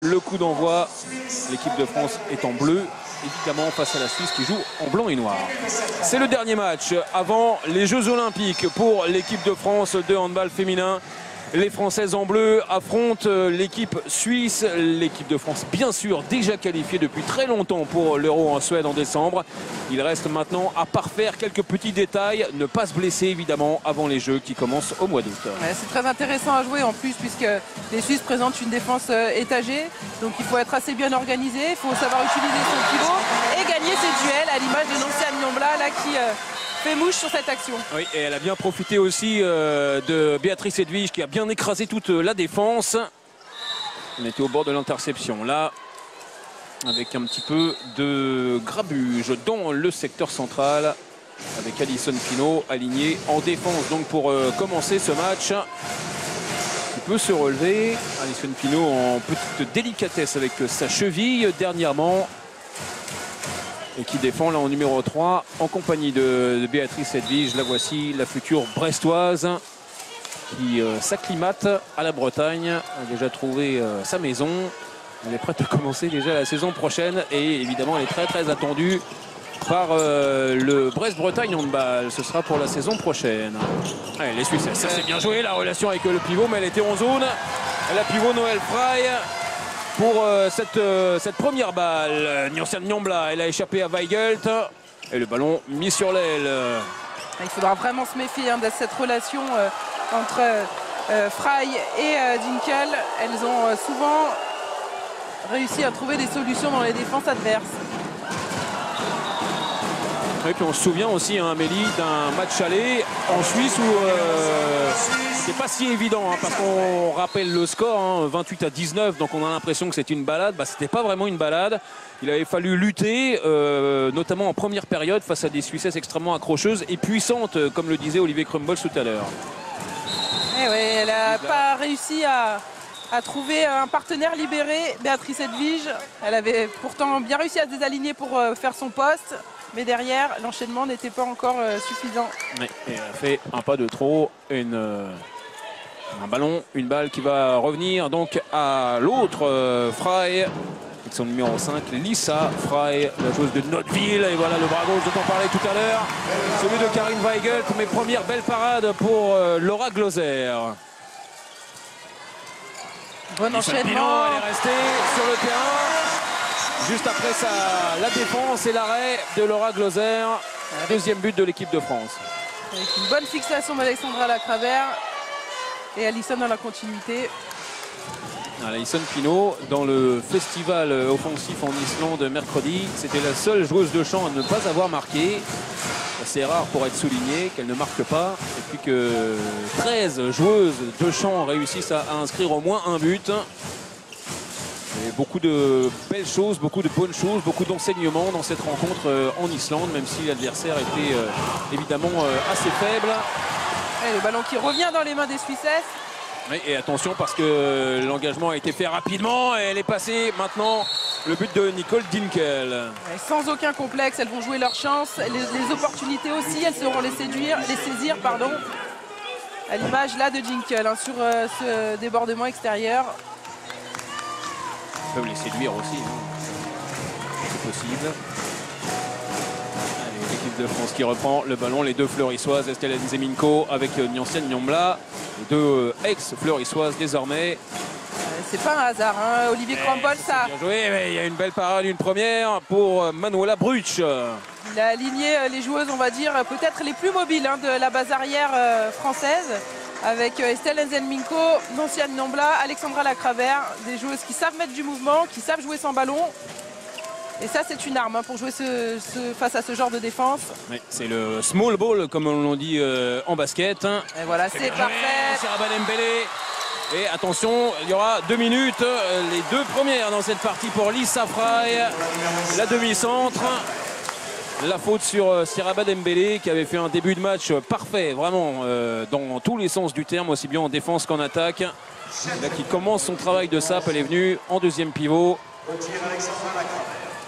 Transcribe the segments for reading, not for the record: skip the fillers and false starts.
Le coup d'envoi, l'équipe de France est en bleu, évidemment face à la Suisse qui joue en blanc et noir. C'est le dernier match avant les Jeux Olympiques pour l'équipe de France de handball féminin. Les Françaises en bleu affrontent l'équipe suisse. L'équipe de France, bien sûr, déjà qualifiée depuis très longtemps pour l'Euro en Suède en décembre. Il reste maintenant à parfaire quelques petits détails. Ne pas se blesser, évidemment, avant les Jeux qui commencent au mois d'août. Ouais, c'est très intéressant à jouer en plus, puisque les Suisses présentent une défense étagée. Donc il faut être assez bien organisé. Il faut savoir utiliser son pivot et gagner ses duels, à l'image de Nonciane Niambla, là, qui fait mouche sur cette action. Oui, et elle a bien profité aussi de Béatrice Edwige qui a bien écrasé toute la défense. On était au bord de l'interception là, avec un petit peu de grabuge dans le secteur central, avec Alison Pinault alignée en défense. Donc pour commencer ce match, qui peut se relever. Alison Pinault en petite délicatesse avec sa cheville dernièrement. Et qui défend là en numéro 3 en compagnie de Béatrice Edwige. La voici, la future brestoise qui s'acclimate à la Bretagne, a déjà trouvé sa maison. Elle est prête à commencer déjà la saison prochaine et évidemment elle est très attendue par le Brest-Bretagne handball. Ce sera pour la saison prochaine. Allez, les Suisses, ça c'est bien joué, la relation avec le pivot, mais elle était en zone. Elle a pivot Noël Fry. Pour cette première balle, Nonciane Niambla, elle a échappé à Weigelt et le ballon mis sur l'aile. Il faudra vraiment se méfier de cette relation entre Fry et Dinkel. Elles ont souvent réussi à trouver des solutions dans les défenses adverses. Et puis on se souvient aussi, hein, Amélie, d'un match aller en Suisse où c'est pas si évident, hein, parce qu'on rappelle le score, hein, 28-19, donc on a l'impression que c'est une balade. Bah, c'était pas vraiment une balade. Il avait fallu lutter, notamment en première période, face à des Suissesses extrêmement accrocheuses et puissantes, comme le disait Olivier Krumbolz tout à l'heure. Eh oui, elle n'a pas réussi à trouver un partenaire libéré, Béatrice Edwige. Elle avait pourtant bien réussi à se désaligner pour faire son poste. Mais derrière, l'enchaînement n'était pas encore suffisant. Oui, et elle a fait un pas de trop, un ballon, une balle qui va revenir donc à l'autre Fry, avec son numéro 5, Lisa Fry, la joueuse de Notteville. Et voilà le bras gauche dont on parlait tout à l'heure, celui de Karine Weigelt, mais première belle parade pour Laura Gloser. Bon enchaînement. Elle est restée sur le terrain. Juste après la défense et l'arrêt de Laura Gloser, deuxième but de l'équipe de France. Avec une bonne fixation d'Alexandra Lacravert et Alison dans la continuité. Alison Pinault, dans le festival offensif en Islande mercredi, c'était la seule joueuse de champ à ne pas avoir marqué. C'est rare pour être souligné qu'elle ne marque pas. Et puis que 13 joueuses de champ réussissent à inscrire au moins un but. Et beaucoup de belles choses, beaucoup de bonnes choses, beaucoup d'enseignements dans cette rencontre en Islande, même si l'adversaire était évidemment assez faible. Et le ballon qui revient dans les mains des Suissesses. Oui, et attention parce que l'engagement a été fait rapidement et elle est passée maintenant le but de Nicole Dinkel. Et sans aucun complexe, elles vont jouer leur chance. Les opportunités aussi, elles sauront les saisir. À l'image là de Dinkel sur ce débordement extérieur. Ils peuvent les séduire aussi, hein. C'est possible. Allez, l'équipe de France qui reprend le ballon, les deux fleurissoises, Estelle Nzeminko avec Nonciane Niambla, les deux ex-fleurissoises désormais. C'est pas un hasard, hein. Olivier Krumbolz, ça. Bien joué, mais il y a une belle parade, une première pour Manuela Brutsch. Il a aligné les joueuses, on va dire, peut-être les plus mobiles, hein, de la base arrière française. Avec Estelle Nzeminko, Nonciane Niambla, Alexandra Lacravert, des joueuses qui savent mettre du mouvement, qui savent jouer sans ballon. Et ça, c'est une arme, hein, pour jouer face à ce genre de défense. Oui, c'est le small ball, comme on l'on dit en basket. Et voilà, c'est parfait. Siraba Dembélé. Et attention, il y aura 2 minutes, les deux premières dans cette partie pour Lisa Fry, la demi-centre. La faute sur Siraba Dembélé qui avait fait un début de match parfait, vraiment dans tous les sens du terme, aussi bien en défense qu'en attaque. Là qui commence son travail de sape, elle est venue en deuxième pivot.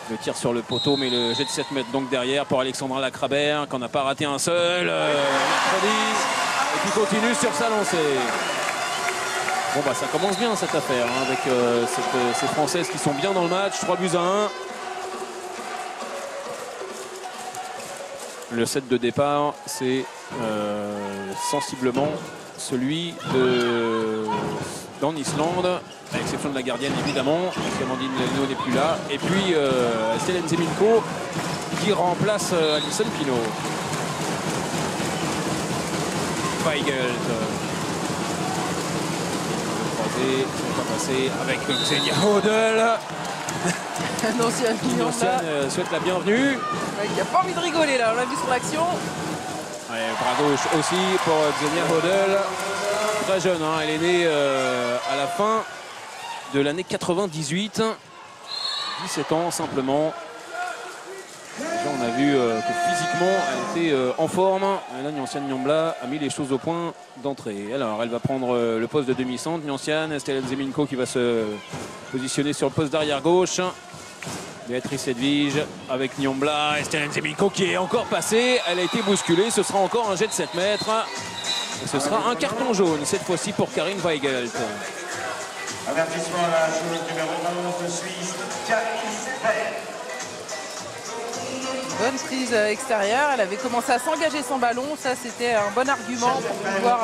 Le tir sur le poteau, mais le jet de 7 mètres donc derrière pour Alexandra Lacravert, qu'on n'a pas raté un seul mercredi. Et qui continue sur sa lancée. Bon bah ça commence bien cette affaire hein, avec ces Françaises qui sont bien dans le match. 3-1. Le set de départ, c'est sensiblement celui d'en Islande, à l'exception de la gardienne évidemment, parce qu'Amandine Leno n'est plus là. Et puis Stella Nzeminko qui remplace Alison Pino. Weigelt. Le croisé, ça n'est pas passé avec Xenia Hodel. L'ancienne souhaite la bienvenue. Il n'a pas envie de rigoler là, on l'a vu sur l'action. Ouais, bravo aussi pour Xenia Hodel. Très jeune, hein, elle est née à la fin de l'année 98. 17 ans simplement. Déjà, on a vu que physiquement elle était en forme. Et là, Nyanciane Niambla a mis les choses au point d'entrée. Alors elle va prendre le poste de demi-centre. Nyanciane, Stella Nzeminko qui va se positionner sur le poste d'arrière gauche. Béatrice Edwige avec Niambla et Stella Nzeminko qui est encore passée. Elle a été bousculée. Ce sera encore un jet de 7 mètres. Et ce sera un carton jaune cette fois-ci pour Karin Weigelt. Avertissement à la joueuse numéro 11 suisse, Karin Weigelt. Bonne prise extérieure. Elle avait commencé à s'engager son ballon. Ça, c'était un bon argument pour pouvoir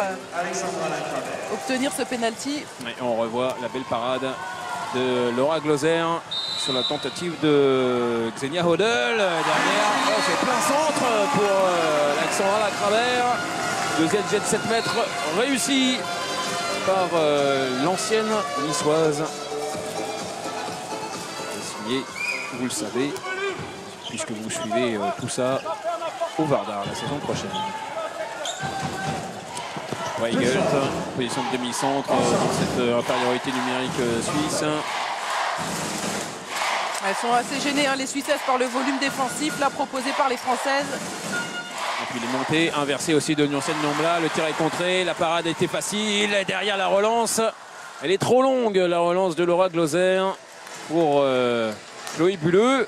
obtenir ce penalty. Et on revoit la belle parade de Laura Gloser sur la tentative de Xenia Hodel. Derrière, c'est plein centre pour Alexandra Lacravère. Deuxième jet de 7 mètres réussi par l'ancienne niçoise. Signé, vous le savez, puisque vous suivez tout ça au Vardar la saison prochaine. Weigelt, position de demi-centre dans cette infériorité numérique suisse. Elles sont assez gênées, hein, les Suissesses, par le volume défensif là proposé par les Françaises. Et puis les montées inversées aussi de Nyanciane Niambla. Le tir est contré, la parade était facile. Et derrière la relance, elle est trop longue, la relance de Laura Gloser pour Chloé Bulleux.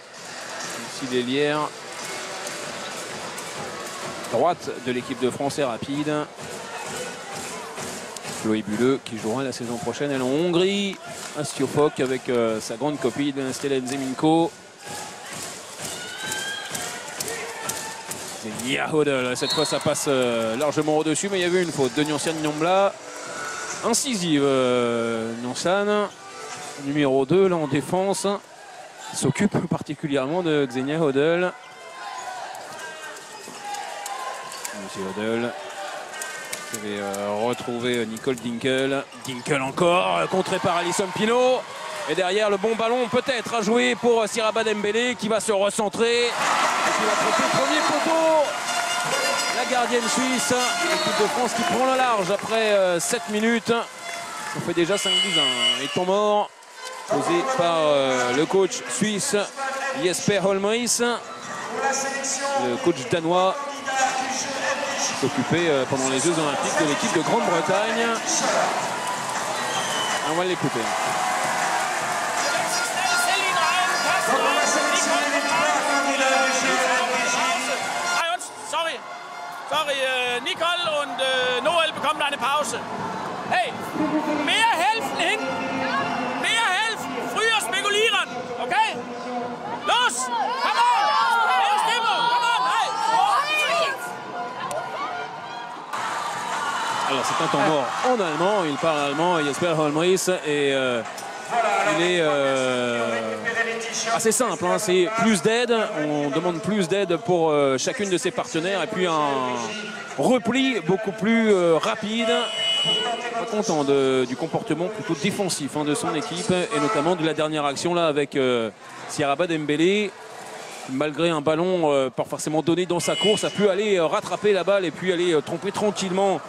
Ici l'ailière droite de l'équipe de France est rapide. Chloé Bulleux qui jouera la saison prochaine, elle en Hongrie, à Stiopok avec sa grande copine Stella Nzeminko. Xenia Hodel, cette fois ça passe largement au-dessus, mais il y avait une faute de Nyanciane Niambla. Incisive Nyanciane, numéro 2 là en défense, qui s'occupe particulièrement de Xenia Hodel. Monsieur Hodel qui avait retrouvé Nicole Dinkel. Dinkel encore, contré par Alison Pino. Et derrière le bon ballon peut-être à jouer pour Siraba Dembélé qui va se recentrer. Et qui va tromper le premier poteau. La gardienne suisse, l'équipe de France qui prend le large après 7 minutes. On fait déjà 5-10. Et temps mort posé par le coach suisse Jesper Holmris. Le coach danois s'occupait pendant les Jeux Olympiques de l'équipe de Grande-Bretagne. On va l'écouter. Sorry, Nicole und Noel bekommen eine Pause. Hey, mehr helfen hinten. Mehr helfen. Früher spekulieren. Okay? Los! Come on! Mehr Stimmung! Come on! Hey! Alors c'est un temps mort en allemand. Il parle allemand, Jesper Holmris. Et il est assez simple, hein. C'est plus d'aide, on demande plus d'aide pour chacune de ses partenaires et puis un repli beaucoup plus rapide. Pas content du comportement plutôt défensif de son équipe et notamment de la dernière action là avec Siraba Dembélé. Malgré un ballon pas forcément donné dans sa course, a pu aller rattraper la balle et puis aller tromper tranquillement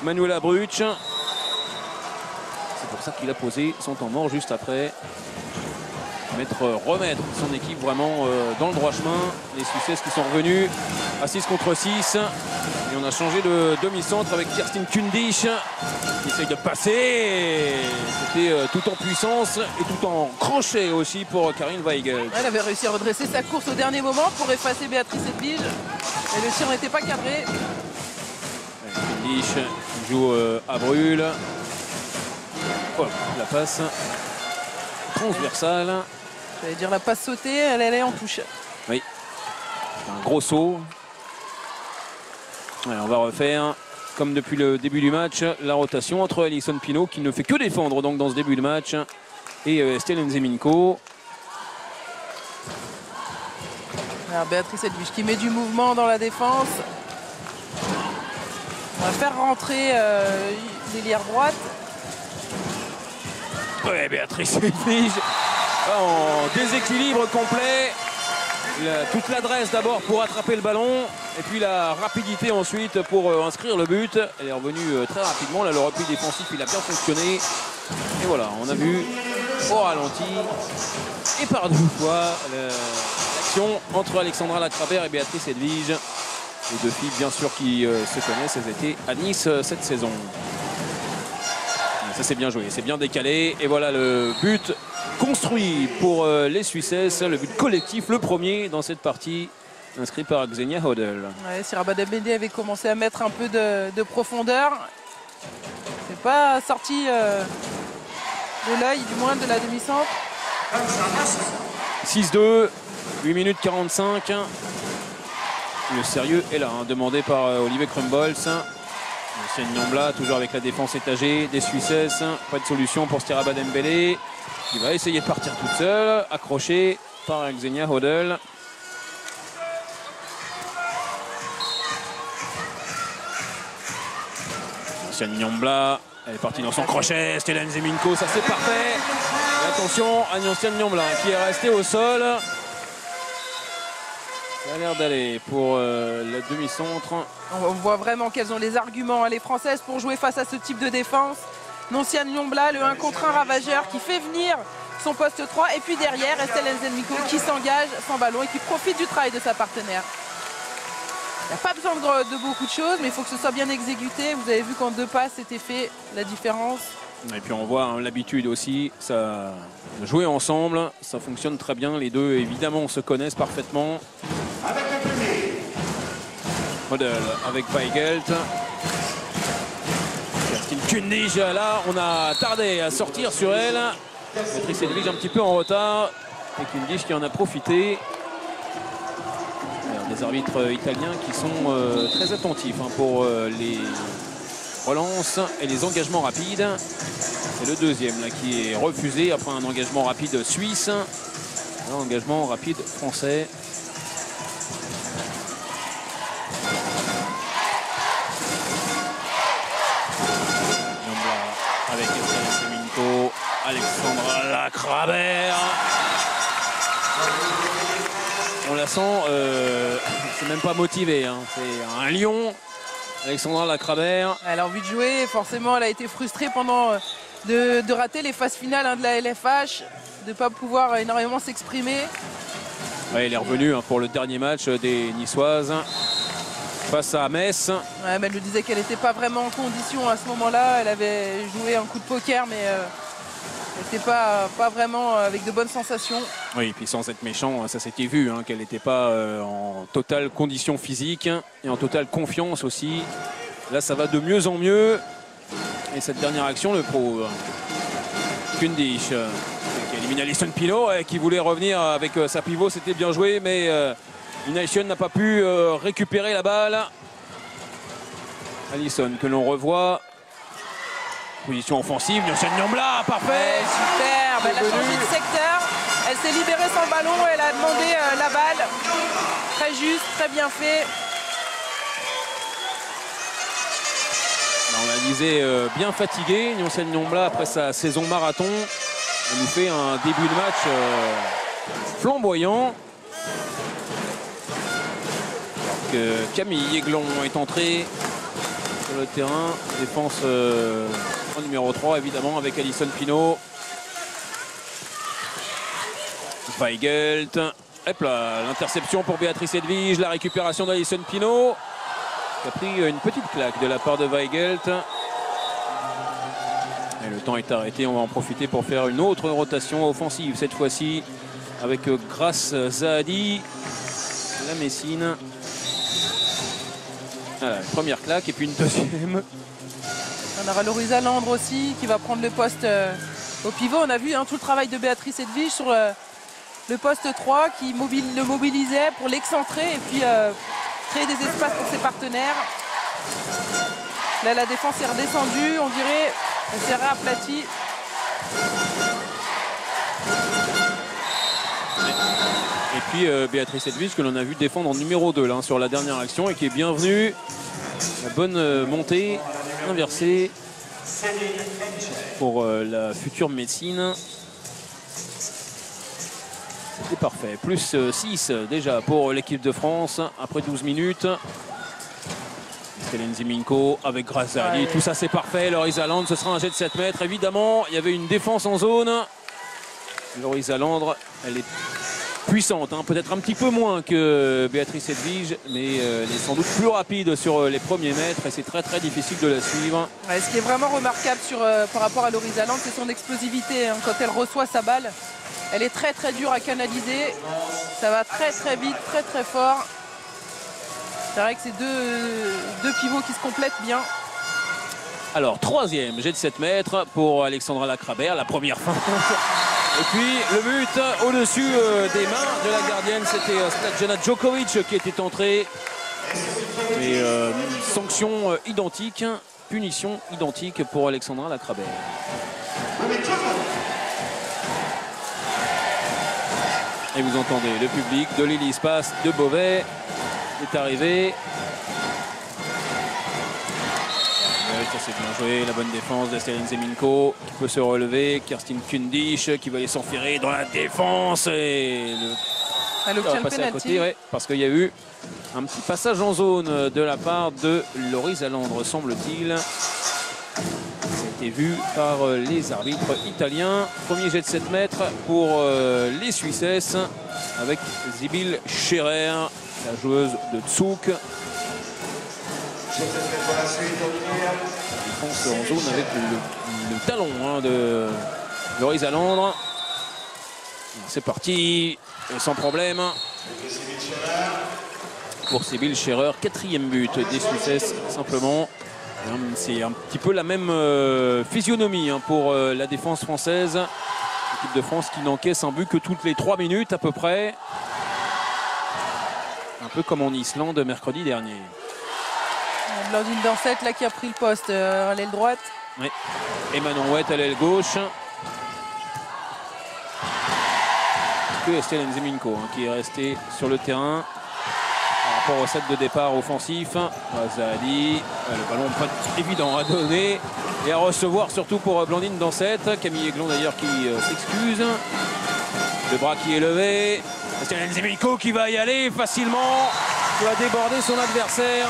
Manuela Bruch. C'est pour ça qu'il a posé son temps mort juste après. Remettre son équipe vraiment dans le droit chemin. Les Suissesses qui sont revenus à 6 contre 6. Et on a changé de demi-centre avec Kerstin Kundisch qui essaye de passer. C'était tout en puissance et tout en crochet aussi pour Karin Weigelt. Elle avait réussi à redresser sa course au dernier moment pour effacer Béatrice Edwige. Et le tir n'était pas cadré. Kundisch joue à brûle. Voilà, la passe transversale. J'allais dire la passe sautée, elle est en touche. Oui, un gros saut. Allez, on va refaire, comme depuis le début du match, la rotation entre Alison Pinault, qui ne fait que défendre donc dans ce début de match, et Estelle Nzeminko. Alors Béatrice Edwige qui met du mouvement dans la défense. On va faire rentrer l'ailière droite. Ouais, Béatrice Edwige en déséquilibre complet. Toute l'adresse d'abord pour attraper le ballon et puis la rapidité ensuite pour inscrire le but. Elle est revenue très rapidement. Là, le repli défensif il a bien fonctionné. Et voilà, on a vu au ralenti et par deux fois l'action entre Alexandra Lacrabert et Béatrice Edwige. Les deux filles bien sûr qui se connaissent, elles étaient à Nice cette saison. Et ça c'est bien joué, c'est bien décalé. Et voilà le but construit pour les Suissesses, le but collectif, le premier dans cette partie, inscrit par Xenia Hodel. Ouais, si Rabat Dembélé avait commencé à mettre un peu de profondeur, c'est pas sorti de l'œil, du moins de la demi-centre. 6-2, 8 minutes 45. Le sérieux est là, hein, demandé par Olivier Krumbolz. Lucien Niambla, toujours avec la défense étagée des Suissesses. Pas de solution pour Rabat Dembélé. qui va essayer de partir toute seule, accrochée par Xenia Hodel. Luciane Niambla, elle est partie dans son crochet, Stella Nzeminko, ça c'est parfait. Et attention à Luciane Niambla qui est restée au sol. Ça a l'air d'aller pour la demi-centre. On voit vraiment qu'elles ont les arguments, les Françaises, pour jouer face à ce type de défense. Nonciane Niambla, le 1 contre 1 ravageur qui fait venir son poste 3. Et puis derrière, Estelle Nzeminko qui s'engage sans ballon et qui profite du travail de sa partenaire. Il n'y a pas besoin de beaucoup de choses, mais il faut que ce soit bien exécuté. Vous avez vu qu'en 2 passes, c'était fait la différence. Et puis on voit hein, l'habitude aussi, ça jouer ensemble, ça fonctionne très bien. Les deux évidemment se connaissent parfaitement. Hodel avec Weigelt. Kerstin Kundig là, on a tardé à sortir sur elle. Béatrice Edwige un petit peu en retard. Et Kundig qui en a profité. Des arbitres italiens qui sont très attentifs hein, pour les relances et les engagements rapides. C'est le deuxième là, qui est refusé après un engagement rapide suisse. Un engagement rapide français. Avec Estelle Nzeminko, Alexandra Lacrabert. On la sent, c'est même pas motivé, hein. C'est un lion, Alexandra Lacrabert. Elle a envie de jouer, forcément elle a été frustrée pendant de rater les phases finales hein, de la LFH, de ne pas pouvoir énormément s'exprimer. Ouais, elle est revenue hein, pour le dernier match des Niçoises face à Metz. Ouais, mais elle me disait qu'elle n'était pas vraiment en condition à ce moment-là, elle avait joué un coup de poker mais elle n'était pas vraiment avec de bonnes sensations. Oui, et puis sans être méchant, ça s'était vu, hein, qu'elle n'était pas en totale condition physique et en totale confiance aussi. Là, ça va de mieux en mieux. Et cette dernière action le prouve. Kundig qui élimine Alison Pinault, qui voulait revenir avec sa pivot, c'était bien joué, mais Unition n'a pas pu récupérer la balle. Alison que l'on revoit. Position offensive, Luciane Niambla, parfait. Ouais, super, elle a changé de secteur. Elle s'est libérée sans ballon, elle a demandé la balle. Très juste, très bien fait. On la disait bien fatiguée, Luciane Niambla, après sa saison marathon. Elle nous fait un début de match flamboyant. Alors que Camille Aiglon est entrée sur le terrain. Défense en numéro 3, évidemment, avec Alison Pinault. Weigelt. Hop là, l'interception pour Béatrice Edwige. La récupération d'Alison Pinault, qui a pris une petite claque de la part de Weigelt. Et le temps est arrêté. On va en profiter pour faire une autre rotation offensive. Cette fois-ci, avec Grace Zahadi, la Messine. Voilà, première claque et puis une deuxième. On aura Lorisa Landre aussi qui va prendre le poste au pivot. On a vu tout le travail de Béatrice Edwige sur le poste 3 qui le mobilisait pour l'excentrer et puis créer des espaces pour ses partenaires. Là, la défense est redescendue, on dirait, elle s'est réaplatie. Et puis Béatrice Edwige que l'on a vu défendre en numéro 2 là, sur la dernière action et qui est bienvenue. La bonne montée inversée pour la future médecine. C'est parfait. Plus 6 déjà pour l'équipe de France après 12 minutes. Estelle Nziminko avec Grazali. Tout ça c'est parfait. Lorisa Landre, ce sera un jet de 7 mètres. Évidemment, il y avait une défense en zone. Lorisa Landre, elle est puissante, hein. Peut-être un petit peu moins que Béatrice Edwige, mais elle est sans doute plus rapide sur les premiers mètres et c'est très très difficile de la suivre. Ouais, ce qui est vraiment remarquable par rapport à Lorisa Landre, c'est son explosivité. Hein. Quand elle reçoit sa balle, elle est très très dure à canaliser. Ça va très très vite, très très fort. C'est vrai que c'est deux pivots qui se complètent bien. Alors, troisième jet de 7 mètres pour Alexandra Lacrabert, la première fin. Et puis le but au-dessus des mains de la gardienne, c'était Sladjana Djokovic qui était entrée. Et sanction identique, punition identique pour Alexandra Lacrabert. Et vous entendez le public de l'Hélice-Passe de Beauvais est arrivé. Ça c'est bien joué, la bonne défense d'Estelle Nziminko qui peut se relever. Kerstin Kundish qui va aller s'enferrer dans la défense et elle obtient le penalty. Ouais, parce qu'il y a eu un petit passage en zone de la part de Lorisa Landre, semble-t-il. Ça a été vu par les arbitres italiens. Premier jet de 7 mètres pour les Suissesses avec Sibylle Scherer, la joueuse de Zug. Défense en zone avec le talon de Lorisa Landre. C'est parti, sans problème. Pour Sibylle Scherer, 4e but des Suissesses, simplement. C'est un petit peu la même physionomie pour la défense française. L'équipe de France qui n'encaisse un but que toutes les 3 minutes à peu près. Un peu comme en Islande mercredi dernier. Blandine Dansette là qui a pris le poste à l'aile droite. Oui. Et Manon Huet à l'aile gauche. Que Estelle Nziminko qui est restée sur le terrain par rapport au set de départ offensif. Zahadi, le ballon pas évident à donner et à recevoir surtout pour Blandine Dansette. Camille Aiglon d'ailleurs qui s'excuse. Le bras qui est levé. Estelle Nziminko qui va y aller facilement. Qui va déborder son adversaire.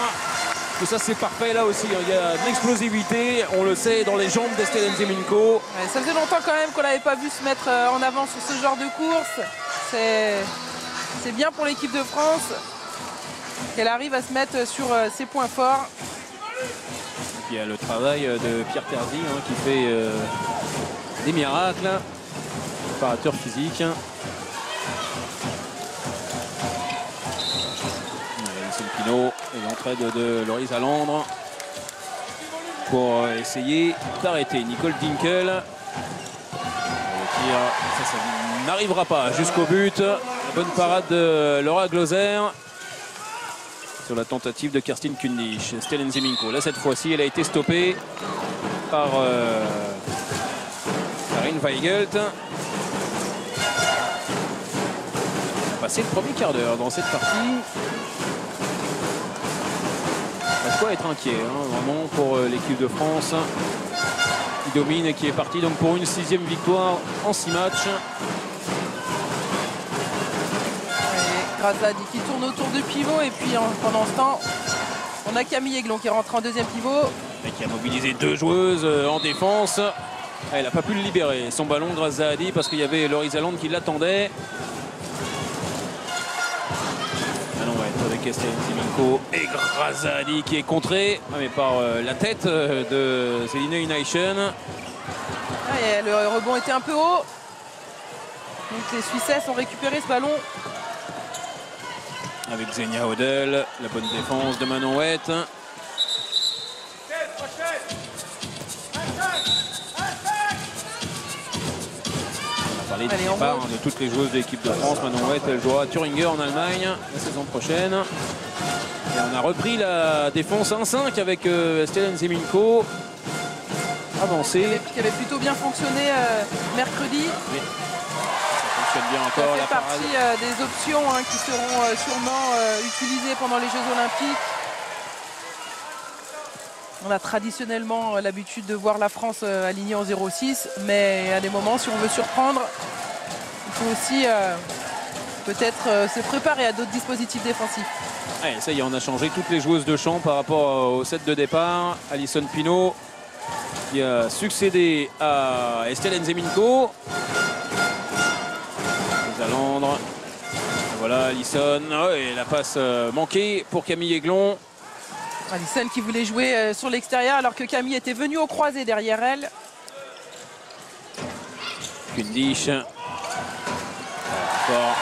Et ça c'est parfait là aussi, il y a de l'explosivité, on le sait, dans les jambes d'Estelle Nziminko. Ouais, ça faisait longtemps quand même qu'on n'avait pas vu se mettre en avant sur ce genre de course. C'est bien pour l'équipe de France qu'elle arrive à se mettre sur ses points forts. Et puis il y a le travail de Pierre Terzi qui fait des miracles, préparateur physique. Et l'entraide de Lorisa Landre pour essayer d'arrêter Nicole Dinkel. Le tir, ça n'arrivera pas jusqu'au but. La bonne parade de Laura Gloser sur la tentative de Kerstin Kundish. Estelle Nziminko, là cette fois-ci, elle a été stoppée par Karine Weigelt. On a passé le premier quart d'heure dans cette partie. Pas de quoi être inquiet, vraiment, pour l'équipe de France qui domine et qui est partie donc pour une 6e victoire en 6 matchs. Grazadi qui tourne autour du pivot et puis pendant ce temps, on a Camille Aiglon qui rentre en 2e pivot. Et qui a mobilisé 2 joueuses en défense. Elle n'a pas pu le libérer, son ballon Grazadi, parce qu'il y avait Lorisa Landre qui l'attendait. Avec Estelle Nziminko et Grazali qui est contré mais par la tête de Céline Inaïchen. Le rebond était un peu haut. Donc les Suissesses ont récupéré ce ballon. Avec Xenia Odell, la bonne défense de Manon Huet. parler du Allez, on départ monte. de toutes les joueuses de l'équipe de France. Manon Huet, elle jouera à Thuringe en Allemagne la saison prochaine. Et on a repris la défense 1-5 avec Estelle Nzeminko. Avancée. Qui avait plutôt bien fonctionné mercredi. Mais ça fonctionne bien Ça encore la fait parade. partie des options hein, qui seront sûrement utilisées pendant les Jeux Olympiques. On a traditionnellement l'habitude de voir la France alignée en 0-6, mais à des moments, si on veut surprendre, il faut aussi peut-être se préparer à d'autres dispositifs défensifs. Ouais, ça y est, on a changé toutes les joueuses de champ par rapport au set de départ. Alison Pinault qui a succédé à Estelle Nzeminko. Zalandre. Voilà, Alison. Oh, et la passe manquée pour Camille Aiglon. Alison qui voulait jouer sur l'extérieur alors que Camille était venue au croisé derrière elle. Kundish. Fort.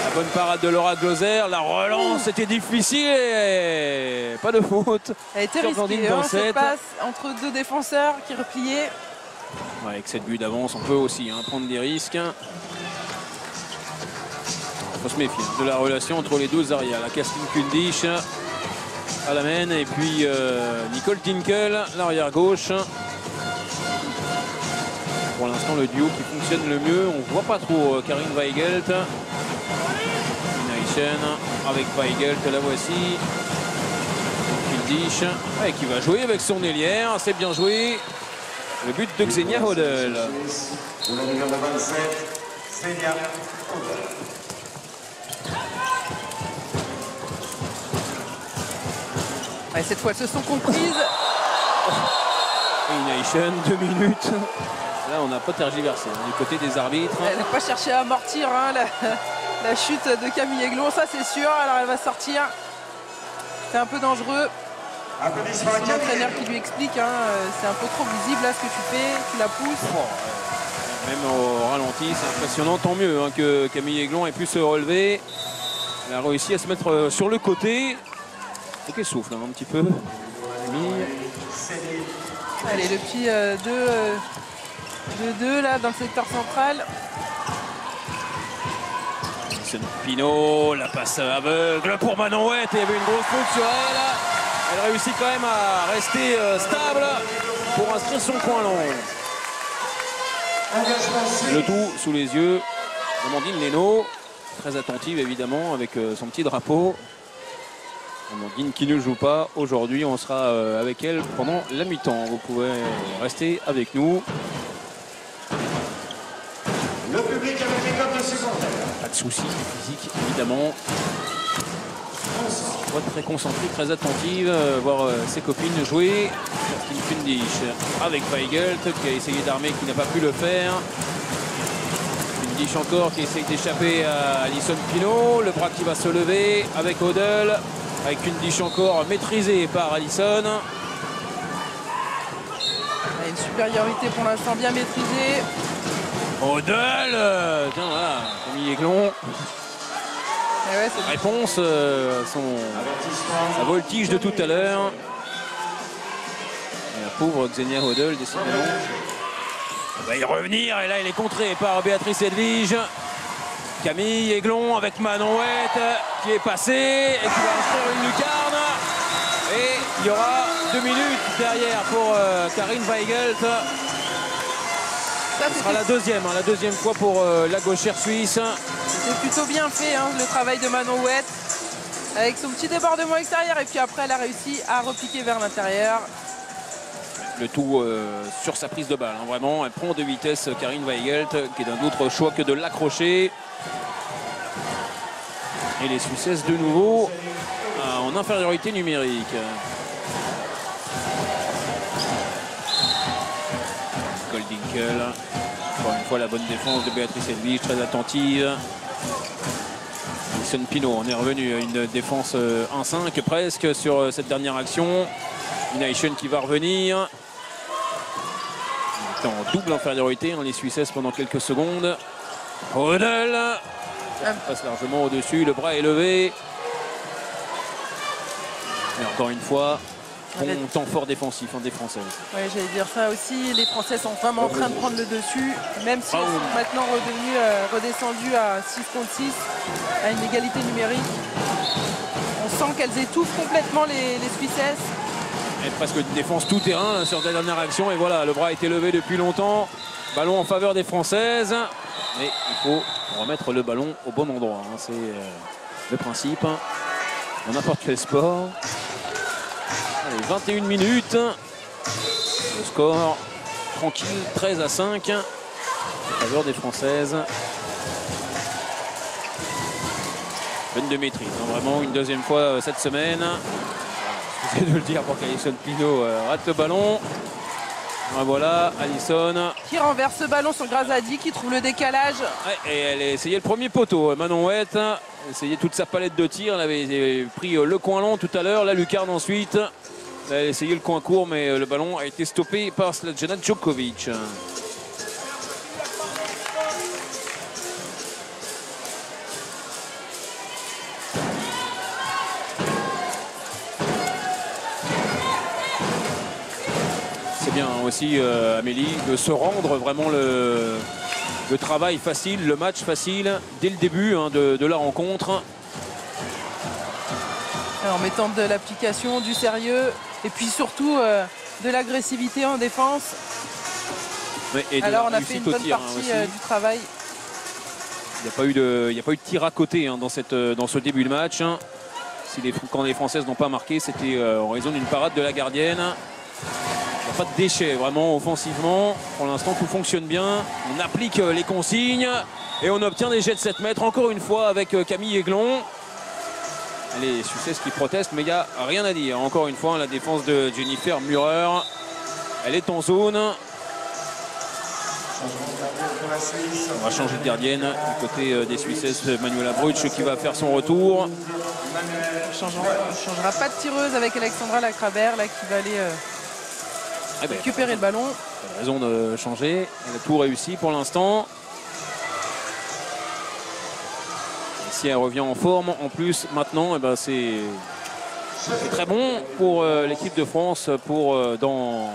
La bonne parade de Laura Gloser. La relance, c'était difficile. Et pas de faute. Elle était Sur Blandine risquée, hein, Dansette. cette passe entre deux défenseurs qui repliaient. Ouais, avec 7 buts d'avance, on peut aussi prendre des risques. Il faut se méfier de la relation entre les deux arrières. La Kerstin Kundish à la main et puis Nicole Tinkel, l'arrière gauche. Pour l'instant, le duo qui fonctionne le mieux. On ne voit pas trop Karine Weigelt. Naïchen avec Weigelt, la voici. Kundish qui va jouer avec son ailière. C'est bien joué. Le but de Xenia Hodel. Le numéro 27, Xenia Hodel. Ouais, cette fois, elles se sont comprises. Nation, 2 minutes. Là, on n'a pas tergiversé du côté des arbitres. Elle n'a pas cherché à amortir hein, la chute de Camille Aiglon, ça c'est sûr. Alors elle va sortir. C'est un peu dangereux. Applaudissements à Son entraîneur Camille. qui lui explique, hein, c'est un peu trop visible là ce que tu fais, tu la pousses. Même au ralenti, c'est impressionnant. Tant mieux que Camille Aiglon ait pu se relever. Elle a réussi à se mettre sur le côté. Et qu'elle souffle un petit peu. Camille. Allez, le petit 2 là dans le secteur central. Pinot, la passe aveugle pour Manon Huet. Il y avait une grosse faute sur elle. Elle réussit quand même à rester stable pour inscrire son point long. Le tout sous les yeux d'Amandine Leno, très attentive évidemment avec son petit drapeau. Amandine qui ne joue pas aujourd'hui, on sera avec elle pendant la mi-temps. Vous pouvez rester avec nous. Le public avec les codes de secondaire. Pas de soucis physiques évidemment. On voit très concentrée, très attentive, voir ses copines jouer. Kerstin Kundish avec Weigelt qui a essayé d'armer, qui n'a pas pu le faire. Kundish encore qui essaye d'échapper à Alison Pinault. Le bras qui va se lever avec Hodel. Avec Kundish encore maîtrisé par Alison. Une supériorité pour l'instant bien maîtrisée. Hodel, tiens voilà, Camille Aiglon. Et ouais, c'est Réponse, sa voltige de tout à l'heure. La pauvre Xenia Hodel, décidément. Elle va y revenir et là il est contré par Béatrice Edwige. Camille Aiglon avec Manon Huet qui est passé et qui va inscrire une lucarne. Et il y aura 2 minutes derrière pour Karine Weigelt. ça, Ce sera la deuxième fois pour la gauchère suisse. c'était plutôt bien fait hein, le travail de Manon Huet. Avec son petit débordement extérieur et puis après elle a réussi à repiquer vers l'intérieur. Le tout sur sa prise de balle, vraiment. Elle prend de vitesse Karine Weigelt qui est d'un autre choix que de l'accrocher. Et les Suissesses de nouveau en infériorité numérique. Goldinkel. Encore une fois la bonne défense de Béatrice Edwige, très attentive. Alison Pinault, on est revenu à une défense 1-5 presque sur cette dernière action. Naïchen qui va revenir. En double infériorité les Suissesses pendant quelques secondes. Hodel passe largement au-dessus, le bras est levé. Et encore une fois, bon temps fort défensif des Françaises. Oui, j'allais dire ça aussi. Les Français sont vraiment en train de prendre le dessus, même si elles sont maintenant redescendues à 6 contre 6, à une égalité numérique. On sent qu'elles étouffent complètement les Suissesses. Et presque une défense tout terrain sur la dernière action. Et voilà, le bras a été levé depuis longtemps. Ballon en faveur des Françaises. Mais il faut remettre le ballon au bon endroit. C'est le principe dans n'importe quel sport. Allez, 21 minutes. Le score tranquille, 13-5 en faveur des Françaises. Peine de maîtrise, vraiment une deuxième fois cette semaine. Excusez de le dire pour qu'Alison Pino rate le ballon. Voilà, Alison. Qui renverse ce ballon sur Grazadi, qui trouve le décalage. Ouais, et elle a essayé le premier poteau. Manon Huet a essayé toute sa palette de tir. Elle avait pris le coin long tout à l'heure, la lucarne ensuite. Elle a essayé le coin court, mais le ballon a été stoppé par Slađana Djokovic. C'est bien aussi, Amélie, de se rendre vraiment le travail facile, le match facile, dès le début de la rencontre. En mettant de l'application, du sérieux, et puis surtout de l'agressivité en défense. Et alors on a fait une bonne partie du travail. Il n'y a pas eu de tir à côté dans ce début de match. Quand les Françaises n'ont pas marqué, c'était en raison d'une parade de la gardienne. Il n'y a pas de déchets vraiment offensivement. Pour l'instant, tout fonctionne bien. On applique les consignes et on obtient des jets de 7 mètres encore une fois avec Camille Aiglon. Les Suissesses qui protestent, mais il n'y a rien à dire. Encore une fois, la défense de Jennifer Murer. Elle est en zone. On va changer de gardienne du côté des Suissesses. Manuela Brutsch qui va faire son retour. On ne changera pas de tireuse avec Alexandra Lacrabert là, qui va aller récupérer le ballon. Elle a raison de changer. Elle a tout réussi pour l'instant. Si elle revient en forme, en plus maintenant, c'est très bon pour l'équipe de France pour dans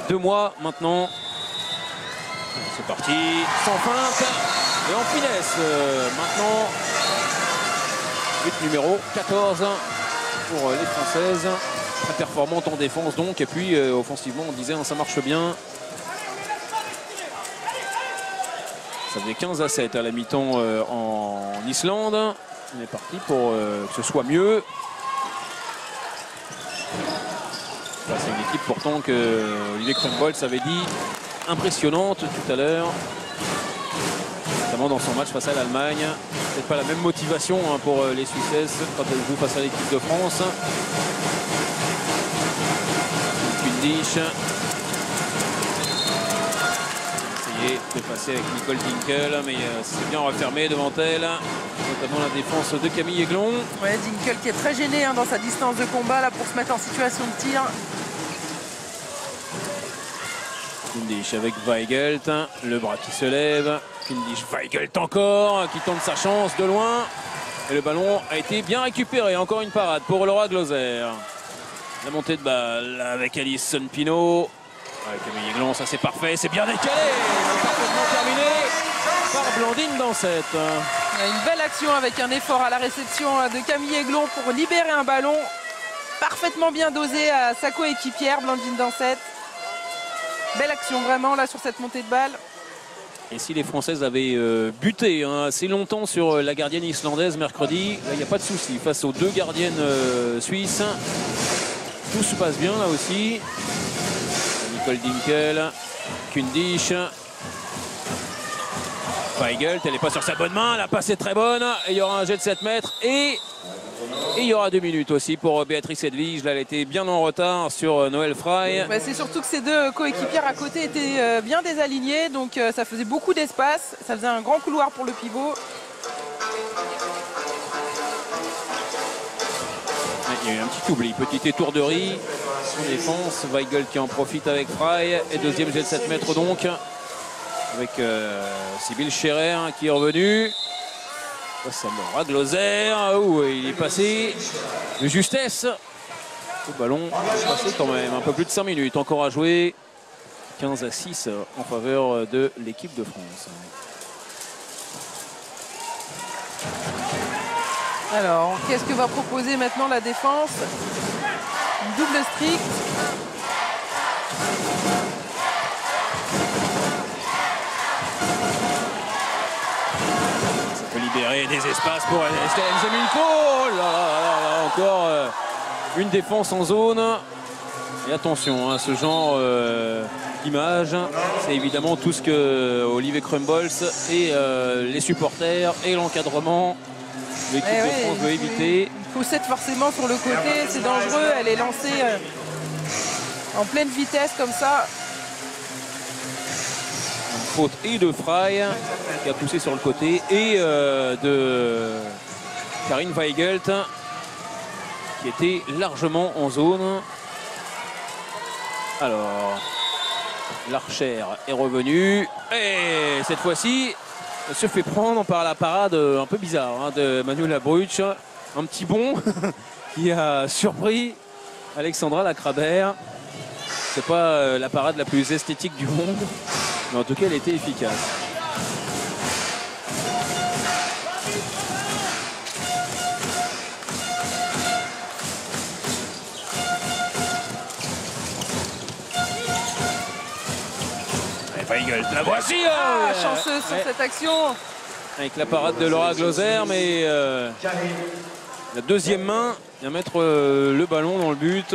2 mois maintenant. C'est parti, sans feinte et en finesse. Maintenant, but numéro 14 pour les Françaises. Très performante en défense donc, et puis offensivement on disait ça marche bien. Ça faisait 15-7 à la mi-temps en Islande. On est parti pour que ce soit mieux. C'est une équipe pourtant que Olivier Krumboltz avait dit impressionnante tout à l'heure. Notamment dans son match face à l'Allemagne. Peut-être pas la même motivation pour les Suissesses quand elles jouent face à l'équipe de France. Kundisch. De passer avec Nicole Dinkel, mais c'est bien refermé devant elle, notamment la défense de Camille Aiglon. Ouais, Dinkel qui est très gêné dans sa distance de combat là, pour se mettre en situation de tir. Kundisch avec Weigelt, le bras qui se lève. Kundisch, Weigelt encore, qui tente sa chance de loin. Et le ballon a été bien récupéré. Encore une parade pour Laura Gloser. La montée de balle avec Alison Pino. Camille Aiglon, ça c'est parfait, c'est bien décalé, c'est parfaitement terminé par Blandine Dansette. Une belle action avec un effort à la réception de Camille Aiglon pour libérer un ballon parfaitement bien dosé à sa coéquipière Blandine Dansette. Belle action vraiment là sur cette montée de balle. Et si les Françaises avaient buté assez longtemps sur la gardienne islandaise mercredi, là il n'y a pas de souci face aux 2 gardiennes suisses. Tout se passe bien là aussi. Nicole Dinkel, Kundisch, Weigelt, elle n'est pas sur sa bonne main, la passe est très bonne, et il y aura un jet de 7 mètres et il y aura 2 minutes aussi pour Béatrice Edwige. Là, elle était bien en retard sur Noël Frey. C'est surtout que ces 2 coéquipières à côté étaient bien désalignées, donc ça faisait beaucoup d'espace, ça faisait un grand couloir pour le pivot. Il y a eu un petit oubli, petite étourderie en défense. Weigelt qui en profite avec Frey. Et deuxième jet de 7 mètres donc. Avec Sybille Scherer qui est revenu. Ça Laura Gloser. Il est passé de justesse. Le ballon est passé quand même un peu plus de 5 minutes encore à jouer. 15-6 en faveur de l'équipe de France. Alors, qu'est-ce que va proposer maintenant la défense? Une double stricte. Ça peut libérer des espaces pour Estelle Nzeminko. Oh là là, encore une défense en zone. Et attention, hein, ce genre d'image, c'est évidemment tout ce que Olivier Crumbles et les supporters et l'encadrement de l'équipe de France veut éviter. Il faut s'être forcément sur le côté, c'est dangereux. Elle est lancée en pleine vitesse comme ça. Une faute et de Frey qui a poussé sur le côté et de Karine Weigelt qui était largement en zone. Alors, l'Archère est revenu et cette fois-ci se fait prendre par la parade un peu bizarre hein, de Manuel Labruch. Un petit bond qui a surpris Alexandra Lacrabert. C'est pas la parade la plus esthétique du monde, mais en tout cas elle était efficace. La voici chanceuse sur cette action. Avec la parade de Laura Glauser, mais la deuxième main vient mettre le ballon dans le but.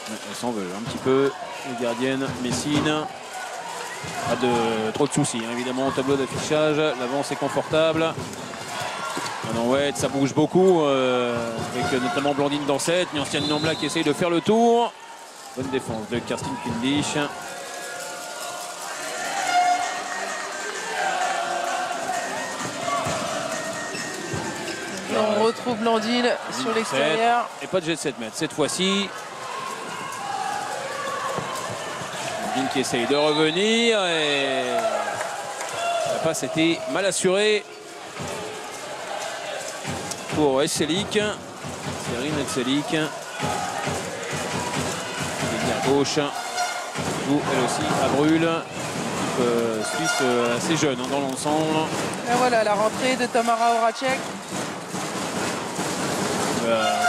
Elle s'en veut un petit peu, les gardiennes Messine. Pas de trop de soucis, hein, évidemment, au tableau d'affichage. L'avance est confortable. Ouais, ça bouge beaucoup, avec notamment Blandine Dansette, une ancienne Nambla qui essaye de faire le tour. Bonne défense de Kerstin Kindisch. On retrouve Blandine sur l'extérieur. Et pas de jet de 7 mètres cette fois-ci. Blandine qui essaye de revenir et la passe était mal assurée pour Esselik. Cyril Esselik. À gauche, où elle aussi à brûle. Équipe suisse assez jeune hein, dans l'ensemble. Et voilà la rentrée de Tamara Horacek.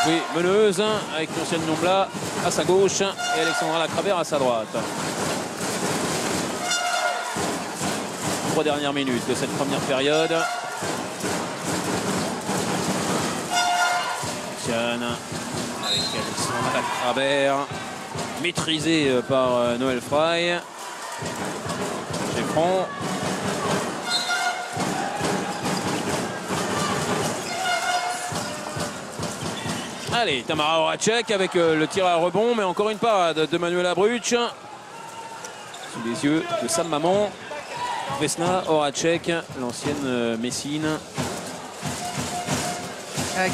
Oui, meneuse hein, avec l'ancienne Nambla à sa gauche et Alexandra Lacrabert à sa droite. 3 dernières minutes de cette première période. Tiens, avec Alexandra Lacrabert. Maîtrisé par Noël Frey. Géfran. Allez, Tamara Horacek avec le tir à rebond, mais encore une parade de Manuel Labruch. Sous les yeux de sa maman. Vesna Horacek, l'ancienne Messine.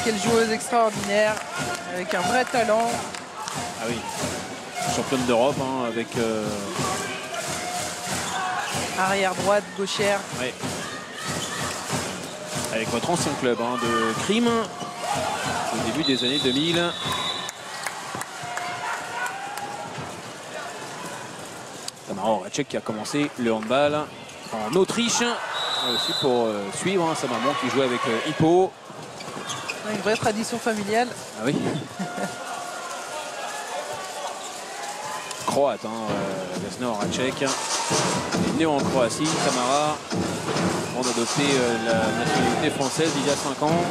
Quelle joueuse extraordinaire, avec un vrai talent. Ah oui. Championne d'Europe hein, avec arrière droite, gauchère. Ouais. Avec votre ancien club hein, de Crime au début des années 2000. Tamara Horacek qui a commencé le handball en Autriche aussi pour suivre hein, sa maman qui jouait avec Hippo. Une vraie tradition familiale. Ah oui. Croate, hein, Vesna Horacek, née en Croatie, Tamara, avant d'adopter la nationalité française il y a 5 ans.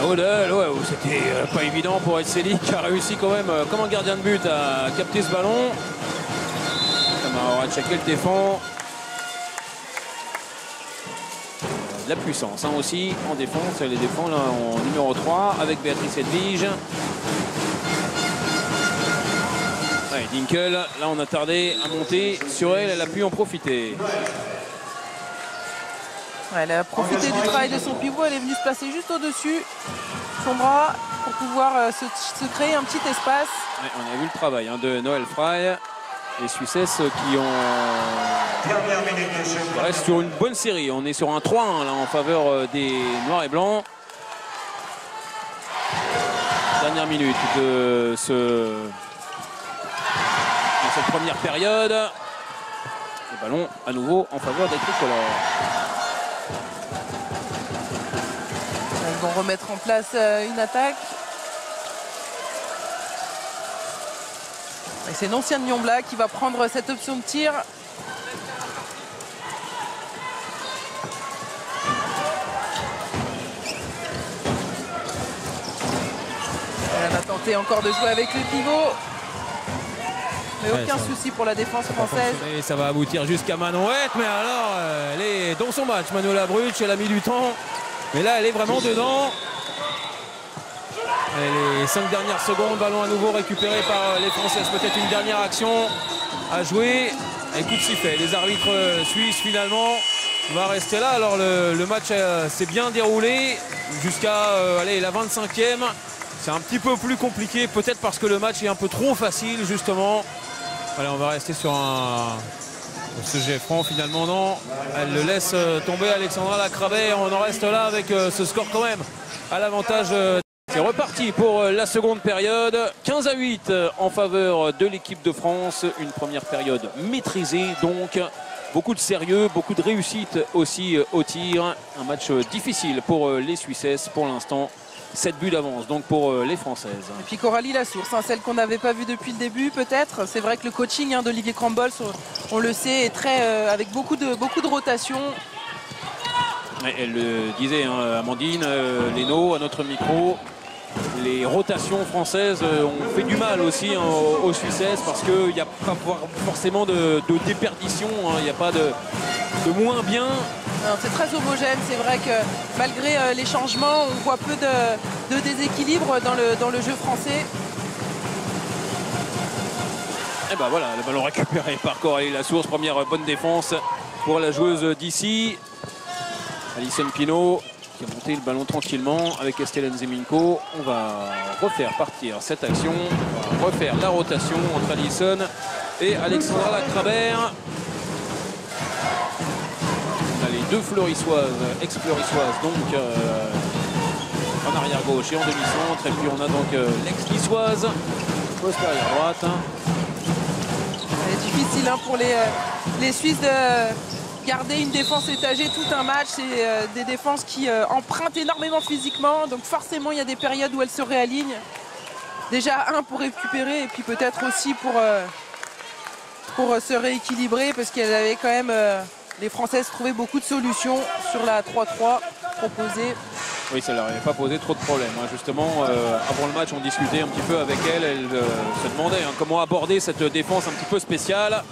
Odell, ouais, c'était pas évident pour Esselik qui a réussi quand même, comme un gardien de but, à capter ce ballon. Tamara Horacek elle défend. La puissance hein, aussi en défense, elle les défend là en numéro 3 avec Béatrice Edwige. Ouais, Dinkel, là on a tardé à monter sur elle, elle a pu en profiter. Ouais, elle a profité du travail de son pivot, elle est venue se placer juste au-dessus son bras pour pouvoir se créer un petit espace. Ouais, on a vu le travail hein, de Noël Frey. Les Suissesses qui restent sur une bonne série. On est sur un 3-1 là en faveur des Noirs et Blancs. Dernière minute de cette première période. Le ballon à nouveau en faveur des tricolores. Ils vont remettre en place une attaque. Et c'est Noncian Niambla qui va prendre cette option de tir. Elle va tenter encore de jouer avec le pivot. Mais aucun souci pour la défense française. Ça va aboutir jusqu'à Manouette. Mais alors, elle est dans son match. Manuela Brutsch, elle a mis du temps. Mais là, elle est vraiment dedans. Et les 5 dernières secondes, ballon à nouveau récupéré par les Françaises. Peut-être une dernière action à jouer. Un coup de sifflet. Les arbitres suisses finalement va rester là. Alors le match s'est bien déroulé jusqu'à la 25e. C'est un petit peu plus compliqué, peut-être parce que le match est un peu trop facile justement. Allez, on va rester sur ce jet franc finalement. Non, elle le laisse tomber, Alexandra Lacrabert. On en reste là avec ce score quand même à l'avantage. C'est reparti pour la seconde période. 15-8 en faveur de l'équipe de France. Une première période maîtrisée donc. Beaucoup de sérieux, beaucoup de réussite aussi au tir. Un match difficile pour les Suissesses pour l'instant. 7 buts d'avance donc pour les Françaises. Et puis Coralie Lassource, celle qu'on n'avait pas vue depuis le début peut-être. C'est vrai que le coaching d'Olivier Crumbles, on le sait, est très, avec beaucoup de rotation. Elle le disait, Amandine Leno à notre micro. Les rotations françaises ont fait du mal aussi aux Suissesses parce qu'il n'y a pas forcément de déperdition, il n'y a pas de moins bien. C'est très homogène, c'est vrai que malgré les changements, on voit peu de déséquilibre dans le jeu français. Et ben voilà, le ballon récupéré par Coralie Lassource, première bonne défense pour la joueuse d'ici. Alison Pinault qui a monté le ballon tranquillement avec Estelle Nzeminko. On va refaire partir cette action, on va refaire la rotation entre Alison et Alexandra Lacrabert. Les deux fleurissoises, ex-fleurissoises donc en arrière gauche et en demi-centre. Et puis on a donc l'ex-lissoise, poste arrière droite. C'est difficile pour les Suisses de garder une défense étagée tout un match. C'est des défenses qui empruntent énormément physiquement. Donc forcément il y a des périodes où elles se réalignent. Déjà pour récupérer et puis peut-être aussi pour se rééquilibrer parce qu'elles avaient quand même... les Françaises trouvaient beaucoup de solutions sur la 3-3 proposée. Oui, ça ne leur avait pas posé trop de problèmes. Justement, avant le match, on discutait un petit peu avec elle. Elle se demandait comment aborder cette défense un petit peu spéciale.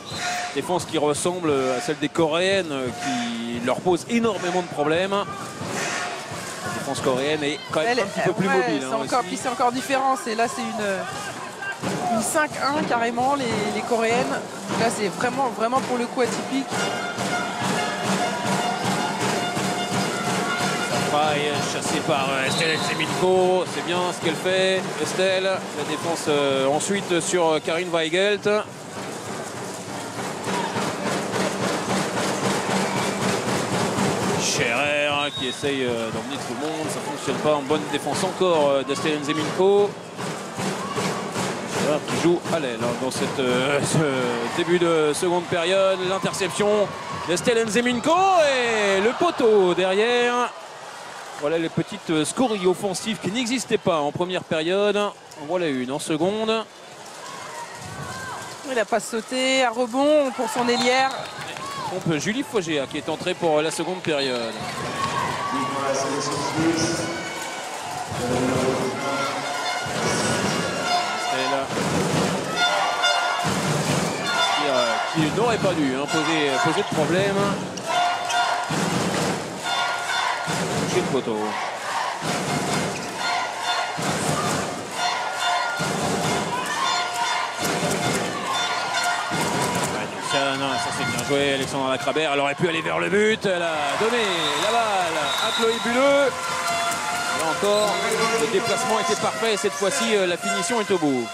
Défense qui ressemble à celle des Coréennes, qui leur pose énormément de problèmes. La défense coréenne est quand même un petit peu plus mobile. C'est encore différent. Là, c'est une 5-1 carrément, les Coréennes. Là, c'est vraiment pour le coup atypique. Chassé par Estelle Nzeminko, c'est bien ce qu'elle fait. Estelle, la défense ensuite sur Karine Weigelt. Scherer qui essaye d'emmener tout le monde, ça ne fonctionne pas. En bonne défense encore d'Estelle Nzeminko. Scherer qui joue à l'aile dans ce début de seconde période. L'interception d'Estelle Nzeminko et le poteau derrière. Voilà les petites scories offensives qui n'existaient pas en première période. En voilà une en seconde. Il n'a pas sauté, à rebond pour son ailière. Pompe Julie Fogéa qui est entrée pour la seconde période. Qui n'aurait pas dû poser de problème. Le poteau. Ça c'est bien joué, Alexandra Lacrabert. Elle aurait pu aller vers le but. Elle a donné la balle à Chloé Bulleux. Là encore, le déplacement était parfait et cette fois-ci, la finition est au bout.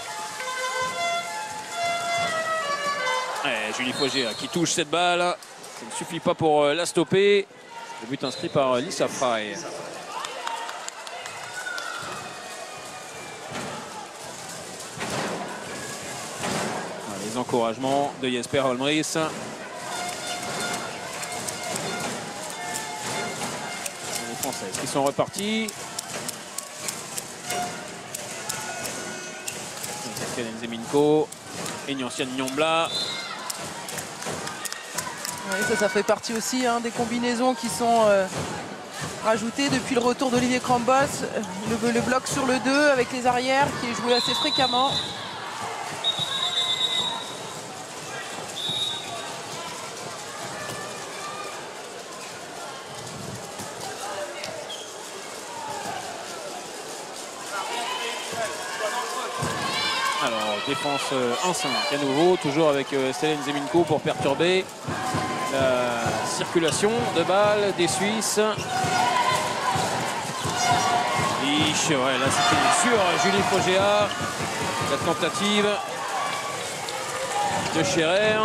Julie Fogéa qui touche cette balle. Ça ne suffit pas pour la stopper. Le but inscrit par Lisa Fry. Les encouragements de Jesper Holmris. Les Françaises qui sont repartis. Hélène Zeminko et Nyoncian Nyombla. Oui, ça fait partie aussi des combinaisons qui sont rajoutées depuis le retour d'Olivier Crambos. Le bloc sur le 2 avec les arrières qui est joué assez fréquemment. Alors, défense 1-5 à nouveau, toujours avec Hélène Zeminko pour perturber la circulation de balles des Suisses. Ouais, là c'était sur Julie Fogéa. La tentative de Scherer.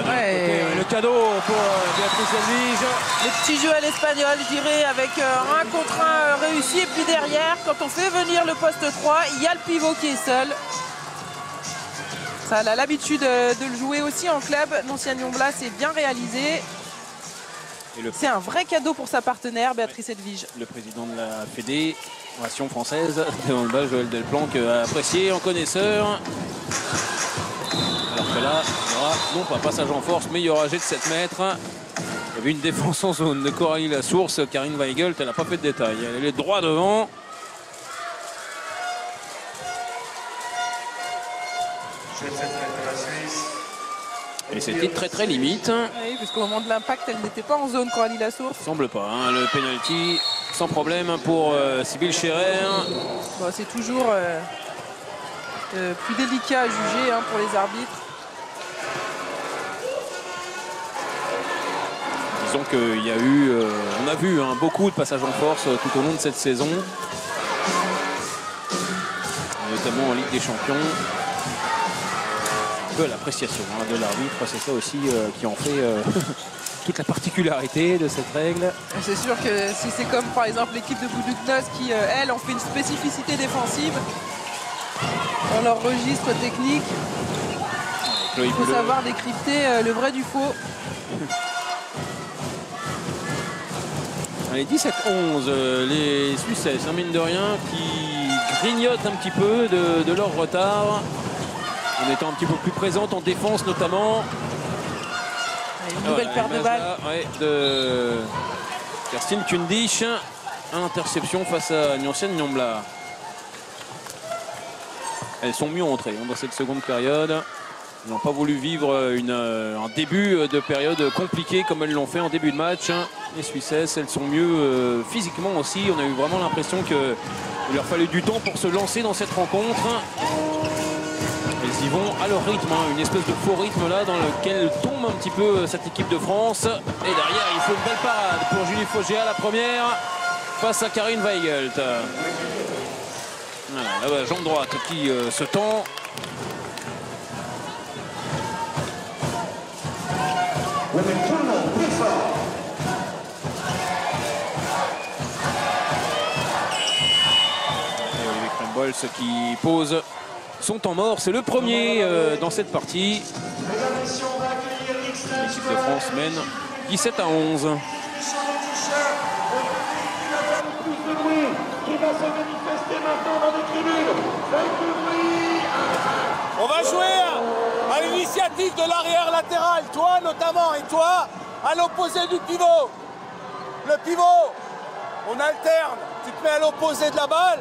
Ouais. Le cadeau pour Béatrice Edwige. Les petits jeux à l'espagnol, je dirais, avec un contre un réussi. Et puis derrière, quand on fait venir le poste 3, il y a le pivot qui est seul. Ça, elle a l'habitude de le jouer aussi en club. Nyoncian Nyombla, c'est bien réalisé. C'est un vrai cadeau pour sa partenaire, Béatrice Edwige. Le président de la Fédération française de handball, Joël Delplanque, a apprécié en connaisseur. Alors que là, il y aura non pas passage en force, mais il y aura jet de 7 mètres. Il y avait une défense en zone de Coralie Lassource. Karine Weigelt, elle n'a pas fait de détails. Elle est droit devant. Et c'était très limite. Oui, puisqu'au moment de l'impact, elle n'était pas en zone, Coralie Lassource. Semble pas, hein. Le penalty sans problème pour Sybille Scherer. Bon, c'est toujours plus délicat à juger pour les arbitres. Disons qu'il y a eu, on a vu beaucoup de passages en force tout au long de cette saison. Notamment en Ligue des Champions. Un peu l'appréciation de l'arbitre, c'est ça aussi qui en fait toute la particularité de cette règle. C'est sûr que si c'est comme par exemple l'équipe de Boudoukhnos qui, elle, ont fait une spécificité défensive dans leur registre technique, il faut savoir décrypter le vrai du faux. Allez, 17-11, les Suisses, mine de rien, qui grignotent un petit peu de leur retard, en étant un petit peu plus présente en défense notamment. Une nouvelle paire de balles. Ouais, de Kerstin Kundisch. Interception face à Nyoncian Nyombla. Elles sont mieux entrées dans cette seconde période. Elles n'ont pas voulu vivre un début de période compliqué comme elles l'ont fait en début de match. Les Suissesses, elles sont mieux physiquement aussi. On a eu vraiment l'impression qu'il leur fallait du temps pour se lancer dans cette rencontre. Elles y vont à leur rythme, une espèce de faux rythme là dans lequel tombe un petit peu cette équipe de France. Et derrière, il faut une belle parade pour Julie Fogéa, la première, face à Karine Weigelt. Voilà, là-bas, jambe droite qui se tend. Et Olivier Krembols qui pose son temps mort. C'est le premier dans cette partie. L'équipe de France mène 17-11. On va jouer à l'initiative de l'arrière latéral, toi notamment, et toi à l'opposé du pivot. Le pivot, on alterne, tu te mets à l'opposé de la balle,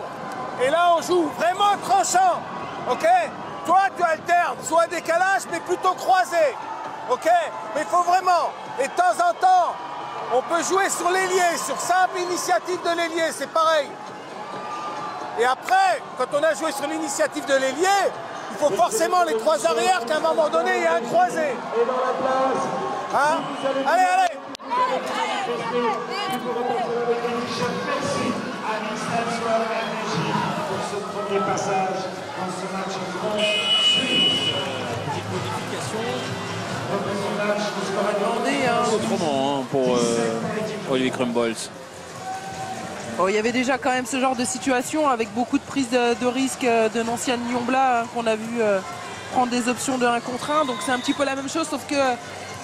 et là on joue vraiment tranchant, ok? Toi tu alternes, soit décalage, mais plutôt croisé, ok? Mais il faut vraiment, et de temps en temps, on peut jouer sur l'ailier, sur simple initiative de l'ailier, c'est pareil. Et après, quand on a joué sur l'initiative de l'ailier, il faut forcément les trois arrières qu'à un moment donné, il y a un croisé. Hein? Allez, allez! Autrement hein, pour Olivier Krumbolz. Bon, il y avait déjà quand même ce genre de situation avec beaucoup de prises de risque de Nanciane Nyombla qu'on a vu prendre des options de 1 contre 1. Donc c'est un petit peu la même chose, sauf que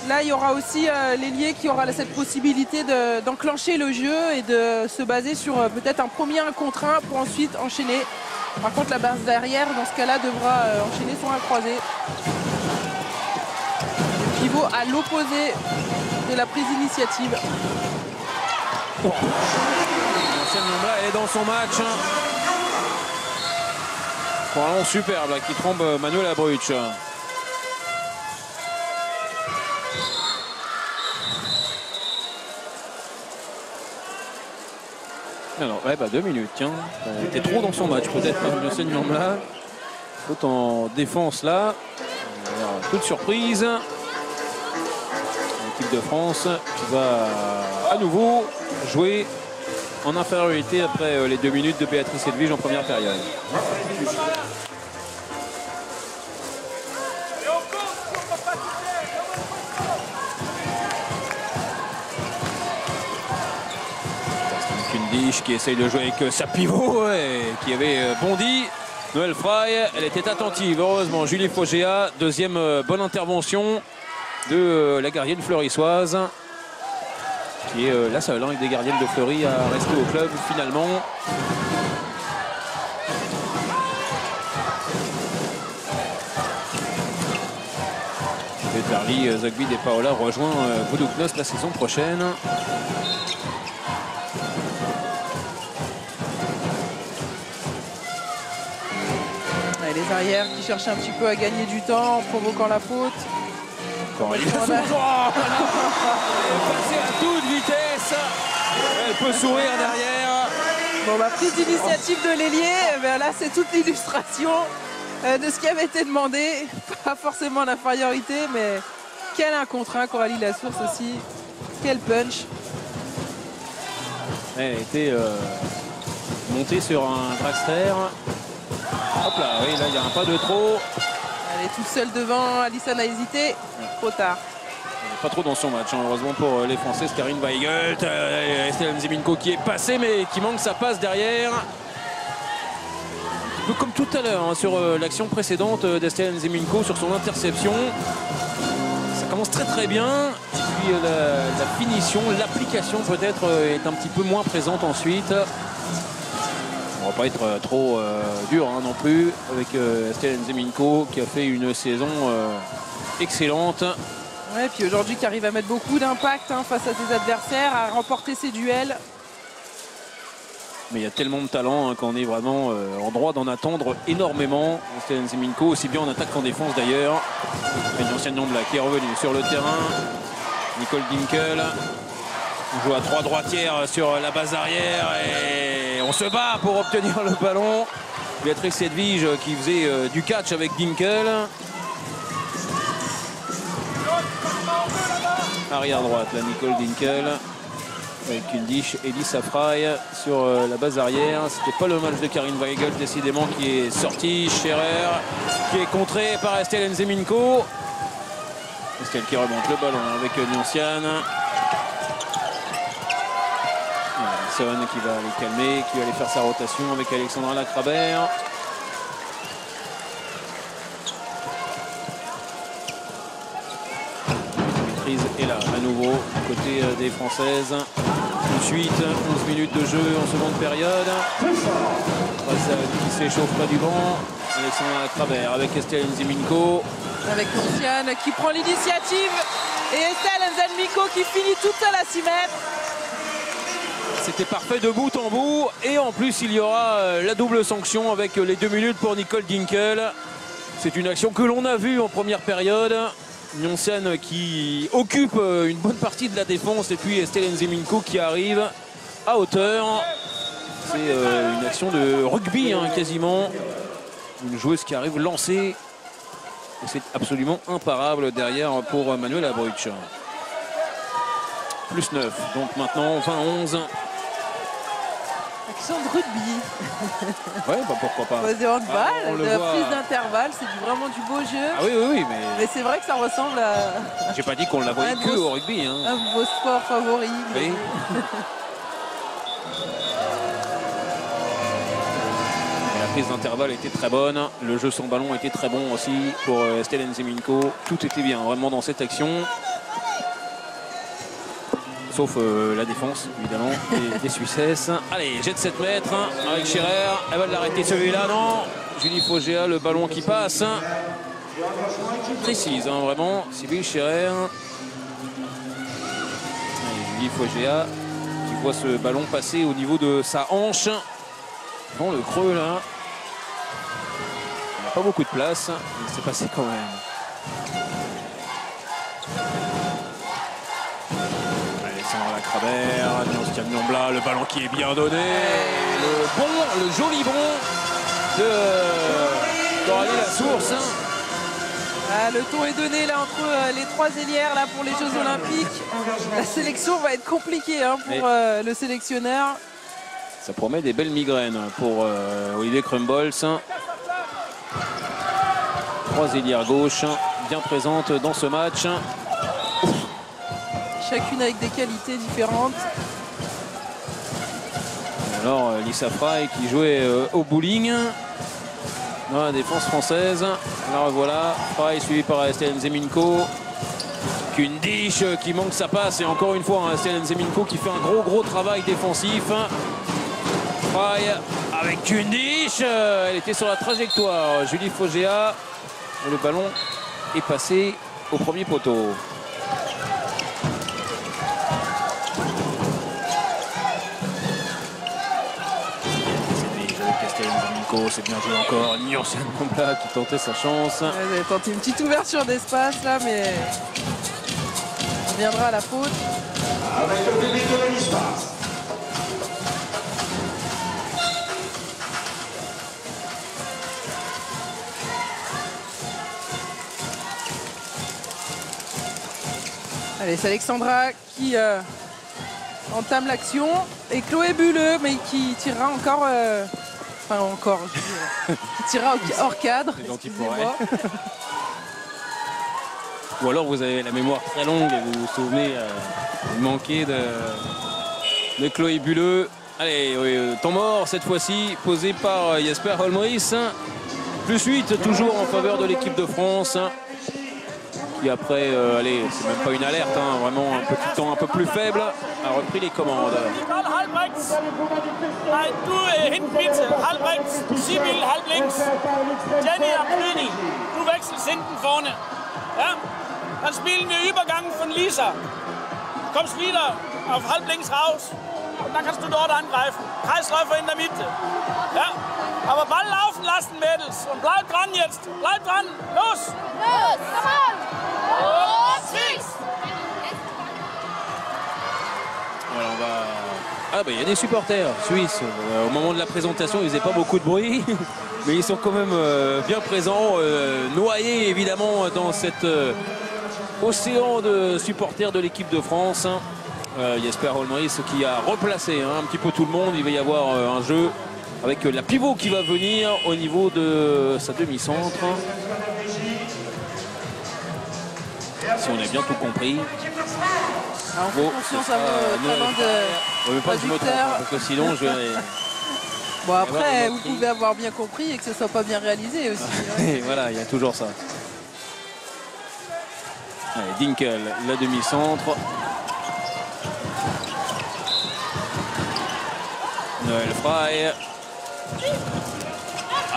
là il y aura aussi l'ailier qui aura cette possibilité d'enclencher le jeu et de se baser sur peut-être un premier 1 contre 1 pour ensuite enchaîner. Par contre la base derrière dans ce cas-là devra enchaîner sur un croisé. Le pivot à l'opposé de la prise d'initiative. Oh. Elle est dans son match. Ballon superbe là, qui trompe Manuel Abruch. Alors, ouais, 2 minutes, tiens. Elle était trop dans son match, peut-être, Nanciane Nyombla. Tout en défense là. Alors, toute surprise. L'équipe de France qui va à nouveau jouer en infériorité après les 2 minutes de Béatrice Edwige en première période. Kundish qui essaye de jouer avec sa pivot et qui avait bondi. Noël Fry, elle était attentive. Heureusement, Julie Fogéa, deuxième bonne intervention de la gardienne fleurissoise, qui est la seule avec des gardiennes de Fleury à rester au club finalement. Darly Zagbi de Paola rejoint Buduknost la saison prochaine. Les arrières qui cherchent un petit peu à gagner du temps en provoquant la faute. Elle est passée à toute vitesse. Elle peut sourire derrière. Bon, prise d'initiative de l'ailier, là c'est toute l'illustration de ce qui avait été demandé. Pas forcément l'infériorité, mais quel 1 contre 1, Coralie Lassource aussi. Quel punch. Elle était montée sur un dragster. Hop là, oui, là il y a un pas de trop. Elle est toute seule devant, Alison a hésité. Trop tard. Elle n'est pas trop dans son match, hein. Heureusement pour les Françaises. Karine Weigelt, Estelle Nzeminko qui est passée mais qui manque sa passe derrière. Un peu comme tout à l'heure hein, sur l'action précédente d'Estelle Nzeminko sur son interception. Ça commence très bien. Et puis la finition, l'application peut-être est un petit peu moins présente ensuite. On va pas être trop dur hein, non plus avec Estelle Nzeminko qui a fait une saison excellente. Ouais, puis aujourd'hui qui arrive à mettre beaucoup d'impact hein, face à ses adversaires, à remporter ses duels. Mais il y a tellement de talent hein, qu'on est vraiment en droit d'en attendre énormément. Estelle Nzeminko, aussi bien en attaque qu'en défense d'ailleurs. Une ancienne Nyombla qui est revenue sur le terrain. Nicole Dinkel. On joue à 3 droitières sur la base arrière et on se bat pour obtenir le ballon. Béatrice Edwige qui faisait du catch avec Dinkel. Arrière droite, la Nicole Dinkel. Avec Kundish et Lisa Fry sur la base arrière. C'était pas le match de Karine Weigel décidément qui est sorti. Scherer qui est contré par Estelle Nzeminko. Estelle qui remonte le ballon avec Nanciane. Son qui va aller calmer, qui va aller faire sa rotation avec Alexandra Lacrabert. La maîtrise est là à nouveau côté des Françaises. Tout de suite, 11 minutes de jeu en seconde période. Qui s'échauffe près du banc. Alexandra Lacrabert avec Estelle Nzeminko. Avec Nanciane qui prend l'initiative et Estelle Nzeminko qui finit toute seule à 6 mètres. C'était parfait de bout en bout. Et en plus, il y aura la double sanction avec les 2 minutes pour Nicole Dinkel. C'est une action que l'on a vue en première période. Nanciane qui occupe une bonne partie de la défense. Et puis Estelle Nzeminko qui arrive à hauteur. C'est une action de rugby hein, quasiment. Une joueuse qui arrive lancée. Et c'est absolument imparable derrière pour Manuel Abruch. Plus 9. Donc maintenant 20-11. réaction de rugby. Ouais, bah pourquoi pas. De handball, on le de voit. prise d'intervalle, c'est vraiment du beau jeu. Ah oui, mais Mais c'est vrai que ça ressemble à j'ai pas dit qu'on la voyait un de que vos- au rugby. Hein. un de vos sports favoris. Oui. Et la prise d'intervalle était très bonne. Le jeu sans ballon était très bon aussi pour Estelle Nzeminko. Tout était bien vraiment dans cette action. Sauf la défense, évidemment, des Suissesses. Allez, jet de 7 mètres avec Scherer. Elle va l'arrêter celui-là, non. Julie Fogéa, le ballon qui passe. Précise, hein, vraiment. Sybille Scherer. Allez, Julie Fogéa qui voit ce ballon passer au niveau de sa hanche. Dans le creux, là. Il n'y a pas beaucoup de place. Il s'est passé quand même. Lacravère, Nonstiane Nombla, le ballon qui est bien donné. Le joli bon de Coralie Lasource. Ah, le ton est donné là entre les trois ailières là pour les Jeux Olympiques. La sélection va être compliquée hein, pour le sélectionneur. Ça promet des belles migraines pour Olivier Krumbolz. 3 ailières gauche bien présentes dans ce match. Chacune avec des qualités différentes. Alors Lisa Frey qui jouait au bowling dans la défense française. La revoilà, Frey suivi par Estelle Nzeminko. Kundish qui manque sa passe et encore une fois Estelle Nzeminko qui fait un gros travail défensif. Frey avec Kundish, elle était sur la trajectoire. Julie Fogéa, le ballon est passé au premier poteau. C'est bien joué encore. Nonstiane Nombla qui tentait sa chance. Elle a tenté une petite ouverture d'espace là, mais on viendra à la faute. Avec le public de l'espace. Allez, c'est Alexandra qui entame l'action. Et Chloé Bulleux, mais qui tirera encore... Enfin encore, je veux dire, qui tirera hors cadre. Excusez-moi. Ou alors vous avez la mémoire très longue et vous vous souvenez manquer de Chloé Bulleux. Allez, temps mort cette fois-ci posé par Jesper Holmris. Plus 8 toujours en faveur de l'équipe de France. Qui après, allez, c'est même pas une alerte, hein, vraiment un petit temps un peu plus faible, a repris les commandes. Nicole halb rechts. Nein, du hinten bitte. Halb rechts. Sybille halb links. Jenny am König. Du wechselst hinten vorne. Ja? Dann spielen wir Übergang von Lisa. Du kommst wieder auf halb links raus. Und dann kannst du dort angreifen. Kreisläufer in der Mitte. Ja? Aber Ball laufen lassen, Mädels. Und bleib dran jetzt. Bleib dran. Los! Los! Und fix! Voilà, on va... Ah bah il y a des supporters suisses. Au moment de la présentation, ils faisaient pas beaucoup de bruit, mais ils sont quand même bien présents, noyés évidemment dans cet océan de supporters de l'équipe de France. Jesper Holmris qui a replacé un petit peu tout le monde. Il va y avoir un jeu avec la pivot qui va venir au niveau de sa demi-centre. Si on a bien tout compris. Alors, on fait confiance à vos talents de pas que je me trompe, traducteur. parce que sinon je vais... Bon après, vous pouvez avoir bien compris et que ce soit pas bien réalisé aussi. Hein. Et voilà, il y a toujours ça. Allez, Dinkel, la demi-centre. Noël Frey.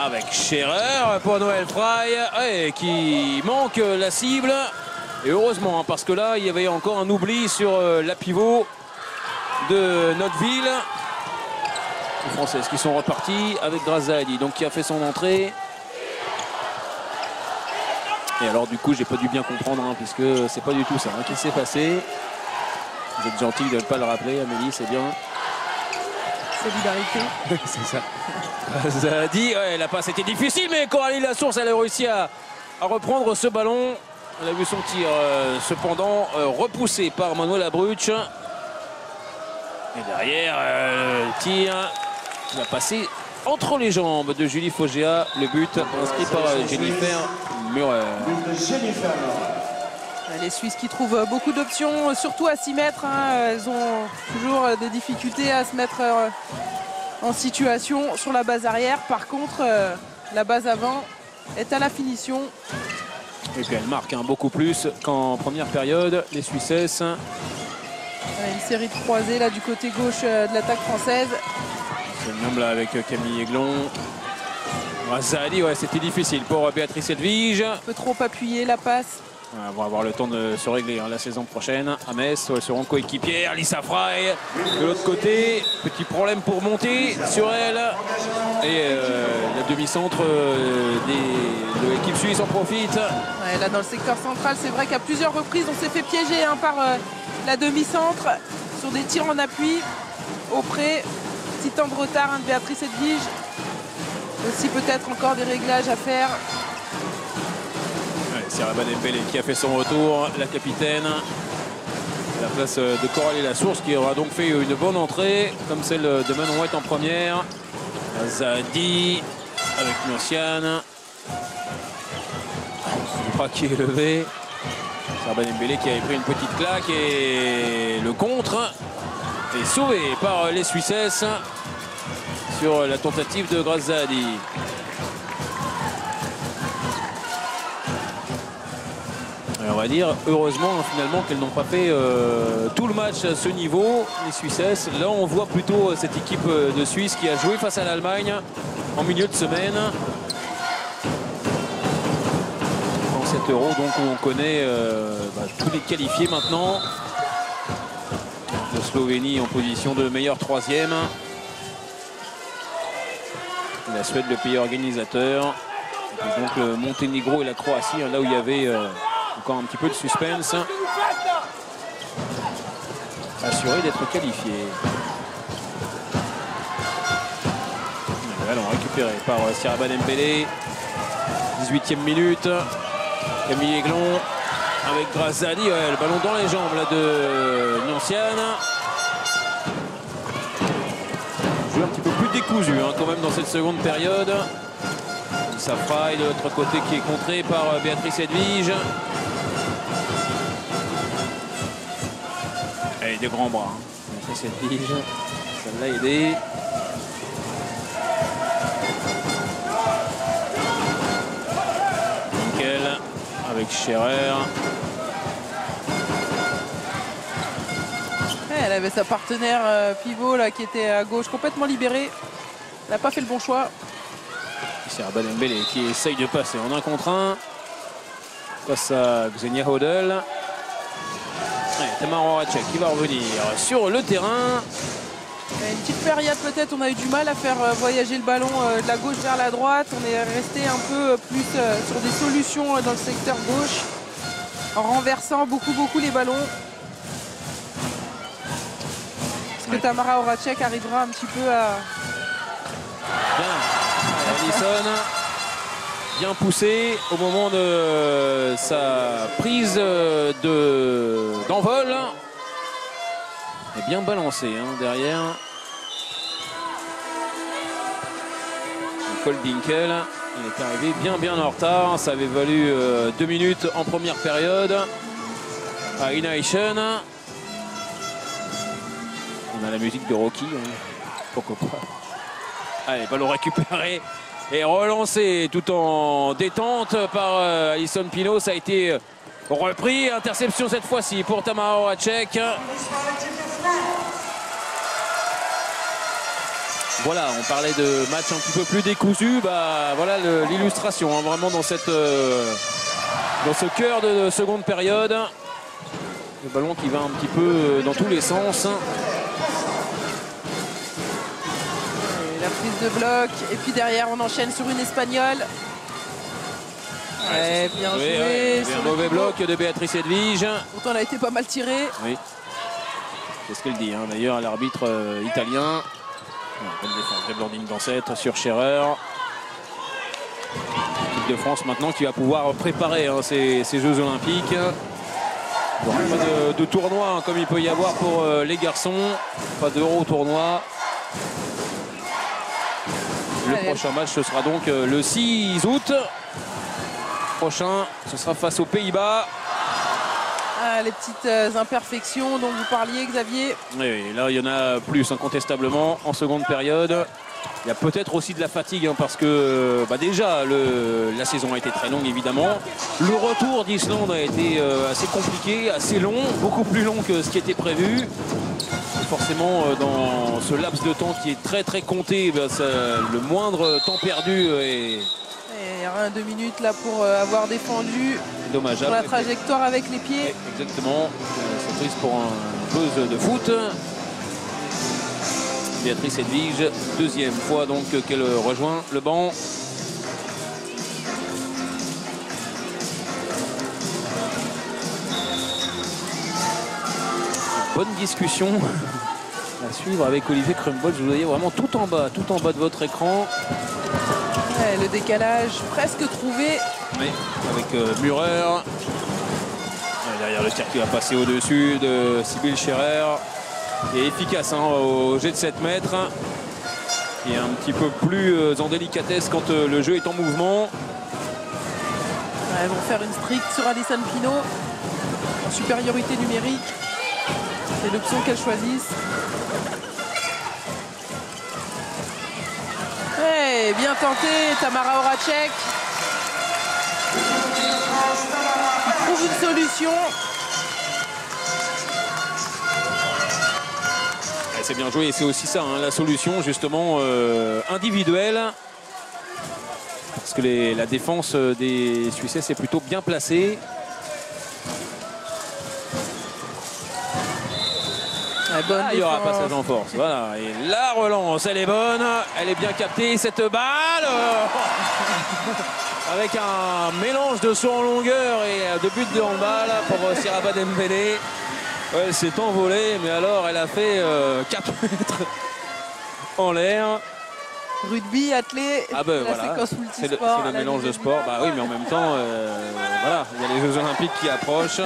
Avec Scherer pour Noël Frey, qui manque la cible. Et heureusement, parce que là, il y avait encore un oubli sur la pivot de notre ville. Les Françaises qui sont repartis avec Grazadi, donc qui a fait son entrée. Et alors du coup, j'ai pas dû bien comprendre, hein, puisque c'est pas du tout ça qui s'est passé. Vous êtes gentil de ne pas le rappeler, Amélie, c'est bien. Solidarité. C'est ça. Grazadi, ouais, la passe était difficile, mais Coralie Lasource, elle a réussi à reprendre ce ballon. On a vu son tir, cependant, repoussé par Manuela Bruch. Et derrière, le tir Il va passer entre les jambes de Julie Foggia. Le but inscrit par Jennifer Murer. But de Jennifer. Les Suisses qui trouvent beaucoup d'options, surtout à 6 mètres. Hein. Elles ont toujours des difficultés à se mettre en situation sur la base arrière. Par contre, la base avant est à la finition. Et puis elle marque beaucoup plus qu'en première période, les Suissesses. Une série de croisés là du côté gauche de l'attaque française. C'est le nombre là avec Camille Aiglon. Zahadi, ouais, c'était difficile pour Béatrice Edwige. Un peu trop appuyé la passe. On va avoir le temps de se régler la saison prochaine à Metz. Elles seront coéquipières. Lisa Frey de l'autre côté. Petit problème pour monter sur elle. Et la demi-centre de l'équipe suisse en profite. Ouais, là dans le secteur central, c'est vrai qu'à plusieurs reprises, on s'est fait piéger hein, par la demi-centre sur des tirs en appui au pré. Petit temps de retard hein, de Béatrice Edwige. Aussi peut-être encore des réglages à faire. Seraba Dembélé qui a fait son retour, la capitaine, à la place de Coralie Lassource qui aura donc fait une bonne entrée, comme celle de Manon White en première. Zahadi avec Murciane. Le bras qui est levé. Seraba Dembélé qui avait pris une petite claque et le contre est sauvé par les Suissesses sur la tentative de Grace Zahadi. On va dire heureusement finalement qu'elles n'ont pas fait tout le match à ce niveau, les Suissesses. Là on voit plutôt cette équipe de Suisse qui a joué face à l'Allemagne en milieu de semaine. Dans cet Euro donc où on connaît tous les qualifiés maintenant. La Slovénie en position de meilleur troisième. La Suède le pays organisateur. Et donc le Monténégro et la Croatie là où il y avait encore un petit peu de suspense. Assuré d'être qualifié. Le ballon récupéré par Seraba Dembélé. 18e minute. Camille Aiglon avec Grace Zahadi. Ouais, le ballon dans les jambes là, de Nonciane. Jeu un petit peu plus décousu hein, quand même dans cette seconde période. Lisa Frey de l'autre côté qui est contré par Béatrice Edwige. Et des grands bras. Béatrice Edwige, ça l'a aidé. Nickel avec Scherer. Elle avait sa partenaire pivot là, qui était à gauche complètement libérée. Elle n'a pas fait le bon choix. Seraba Dembélé qui essaye de passer en 1 contre 1 face à Xenia Hodel. Tamara Horacek qui va revenir sur le terrain. Une petite période peut-être, on a eu du mal à faire voyager le ballon de la gauche vers la droite. On est resté un peu plus sur des solutions dans le secteur gauche en renversant beaucoup les ballons. Est-ce que Tamara Horacek arrivera un petit peu à... Bien, Alison, bien poussé au moment de sa prise d'envol. Et bien balancé hein, derrière. Nicole Dinkel, il est arrivé bien en retard. Ça avait valu 2 minutes en première période à Innovation. On a la musique de Rocky, hein. Pourquoi pas. Allez, ballon récupéré et relancé tout en détente par Alison Pino. Ça a été repris. Interception cette fois-ci pour Tamara Horacek. Voilà, on parlait de match un petit peu plus décousu. Bah, voilà l'illustration hein, vraiment dans, dans ce cœur de seconde période. Le ballon qui va un petit peu dans tous les sens. La prise de bloc et puis derrière on enchaîne sur une espagnole. Ouais, bien joué. Ouais, un mauvais bloc de Béatrice Edwige. Pourtant elle a été pas mal tirée. Oui, c'est ce qu'elle dit hein. D'ailleurs l'arbitre italien. Bonne défense, dribbling d'ancêtre sur Scherer. L'équipe de France maintenant qui va pouvoir préparer hein, ces Jeux Olympiques. Il n'y aura pas de tournoi hein, comme il peut y avoir pour les garçons. Pas d'Euro tournoi. Le prochain match, ce sera donc le 6 août. Prochain, ce sera face aux Pays-Bas. Ah, les petites imperfections dont vous parliez, Xavier. Oui, là, il y en a plus, incontestablement, en seconde période. Il y a peut-être aussi de la fatigue, hein, parce que déjà, la saison a été très longue, évidemment. Le retour d'Islande a été assez compliqué, assez long, beaucoup plus long que ce qui était prévu. Et forcément, dans ce laps de temps qui est très, très compté, le moindre temps perdu est... Il y aura 2 minutes là pour avoir défendu dommageable. Sur la trajectoire avec les pieds. Exactement. C'est triste pour un joueuse de foot. Béatrice Edwige, deuxième fois donc qu'elle rejoint le banc. Bonne discussion à suivre avec Olivier Krumbolz. Vous voyez vraiment tout en bas de votre écran. Ouais, le décalage presque trouvé. Oui, avec Murer. Derrière le tir qui va passer au-dessus de Sibylle Scherer. Qui est efficace au jet de 7 mètres. Qui est un petit peu plus en délicatesse quand le jeu est en mouvement. Ouais, elles vont faire une stricte sur Alison Pino. En supériorité numérique. C'est l'option qu'elles choisissent. Hey, bien tenté, Tamara Horacek. Il trouve une solution. C'est bien joué et c'est aussi ça, la solution justement individuelle. Parce que la défense des Suissesses est plutôt bien placée. Il y aura passage en force. Voilà. Et la relance, elle est bonne. Elle est bien captée, cette balle. Avec un mélange de saut en longueur et de but de handball pour Siraba Dembélé. Elle s'est envolée, mais alors elle a fait 4 mètres en l'air. Rugby, athlé, voilà. C'est le mélange de sport. Oui, mais en même temps, voilà, il y a les Jeux Olympiques qui approchent.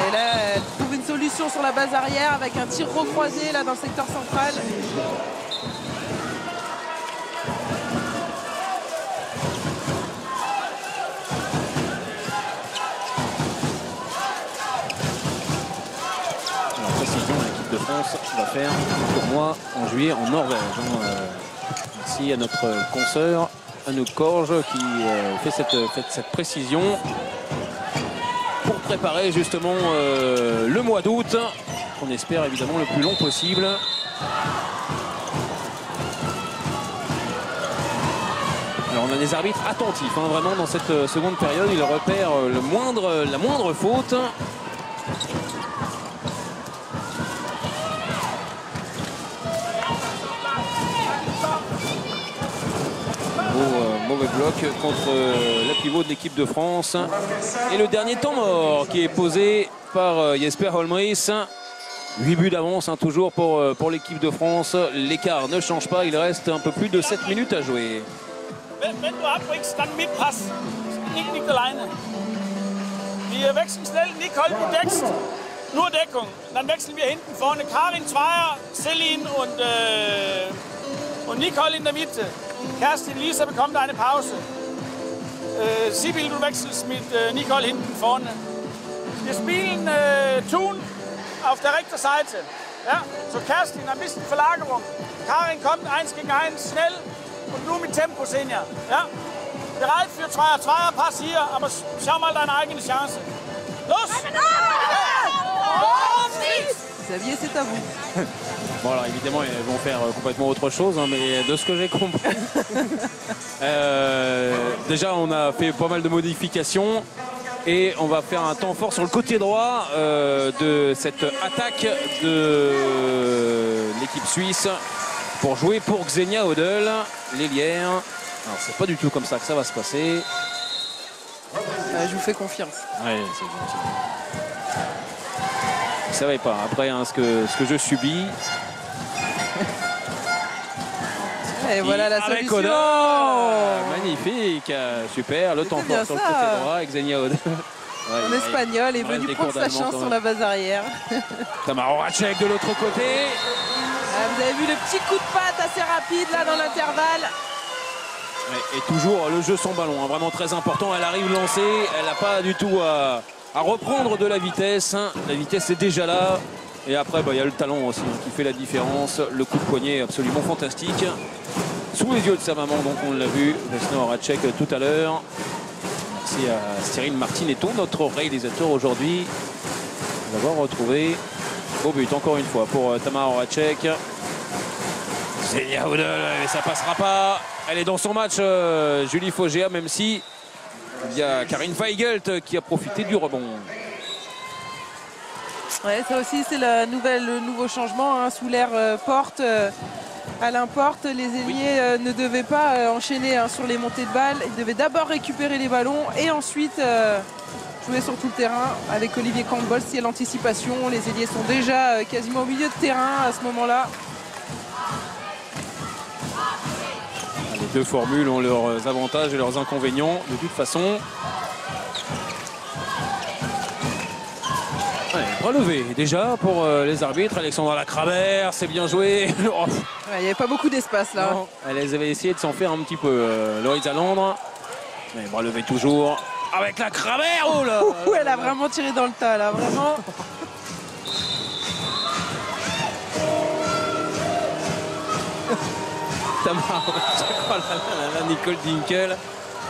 Et là, elle trouve une solution sur la base arrière avec un tir recroisé là dans le secteur central. Alors précision, l'équipe de France va faire un tournoi en juillet en Norvège. Merci à notre consoeur Anouk Korge qui fait cette précision. Pour préparer justement le mois d'août, on espère évidemment le plus long possible. Alors on a des arbitres attentifs, vraiment dans cette seconde période, ils repèrent la moindre faute. Mauvais bloc contre la pivot de l'équipe de France. Et le dernier temps mort qui est posé par Jesper Holmris. 8 buts d'avance toujours pour l'équipe de France. L'écart ne change pas, il reste un peu plus de 7 minutes à jouer. Wenn du abbrichst, dann mitpass. Nicht alleine. Wir wechseln schnell. Nicole, du deckst. Nur Deckung. Dann wechseln wir hinten vorne. Karin Zweier, Celine und Nicole in der Mitte. Kerstin, Lisa bekommt eine Pause. Sibyl, du wechselst mit Nicole hinten vorne. Wir spielen Thun auf der rechten Seite. Ja? So Kerstin, ein bisschen Verlagerung. Karin kommt 1 gegen 1 schnell und du mit Tempo, Senja. Ja? Bereit für Zweierpass hier, aber schau mal deine eigene Chance. Los! Xavier, c'est à vous. Bon, alors évidemment, ils vont faire complètement autre chose, mais de ce que j'ai compris. Déjà, on a fait pas mal de modifications et on va faire un temps fort sur le côté droit de cette attaque de l'équipe suisse pour jouer pour Xenia Odell, l'ailière. Alors, c'est pas du tout comme ça que ça va se passer. Je vous fais confiance. Ouais, c'est gentil. Vous savez pas, après ce que je subis. Et voilà la avec solution. Magnifique, super, le temps fort sur le côté droit, Xenia Odell. En espagnol est venu prendre sa chance sur la base arrière. Tamara Horacek de l'autre côté. Vous avez vu le petit coup de patte assez rapide là dans l'intervalle. Et toujours le jeu sans ballon, hein, vraiment très important. Elle arrive lancée, elle n'a pas du tout à reprendre de la vitesse. La vitesse est déjà là. Et après, il y a le talent aussi hein, qui fait la différence. Le coup de poignet est absolument fantastique. Sous les yeux de sa maman, donc on l'a vu, Vesna Horacek tout à l'heure. Merci à Cyril Martinetto, notre réalisateur aujourd'hui, d'avoir retrouvé beau but encore une fois pour Tamara Horacek. Zenia Houdel, et ça passera pas. Elle est dans son match, Julie Fogea, même si il y a Karin Weigelt qui a profité du rebond. Ouais, ça aussi c'est le nouveau changement hein, sous l'air Porte. Alain Porte, les ailiers ne devaient pas enchaîner hein, sur les montées de balles. Ils devaient d'abord récupérer les ballons et ensuite jouer sur tout le terrain avec Olivier Campbell. C'est l'anticipation. Les ailiers sont déjà quasiment au milieu de terrain à ce moment-là. Les deux formules ont leurs avantages et leurs inconvénients de toute façon. Allez, relevé déjà pour les arbitres. Alexandra Lacravère, c'est bien joué. Il n'y avait pas beaucoup d'espace là. Non, elles avaient essayé de s'en faire un petit peu. Lorisa Landre, mais relevé toujours avec Lacravère. Oh là, elle a vraiment tiré dans le tas là, vraiment. Tamara, je crois, la Nicole Dinkel.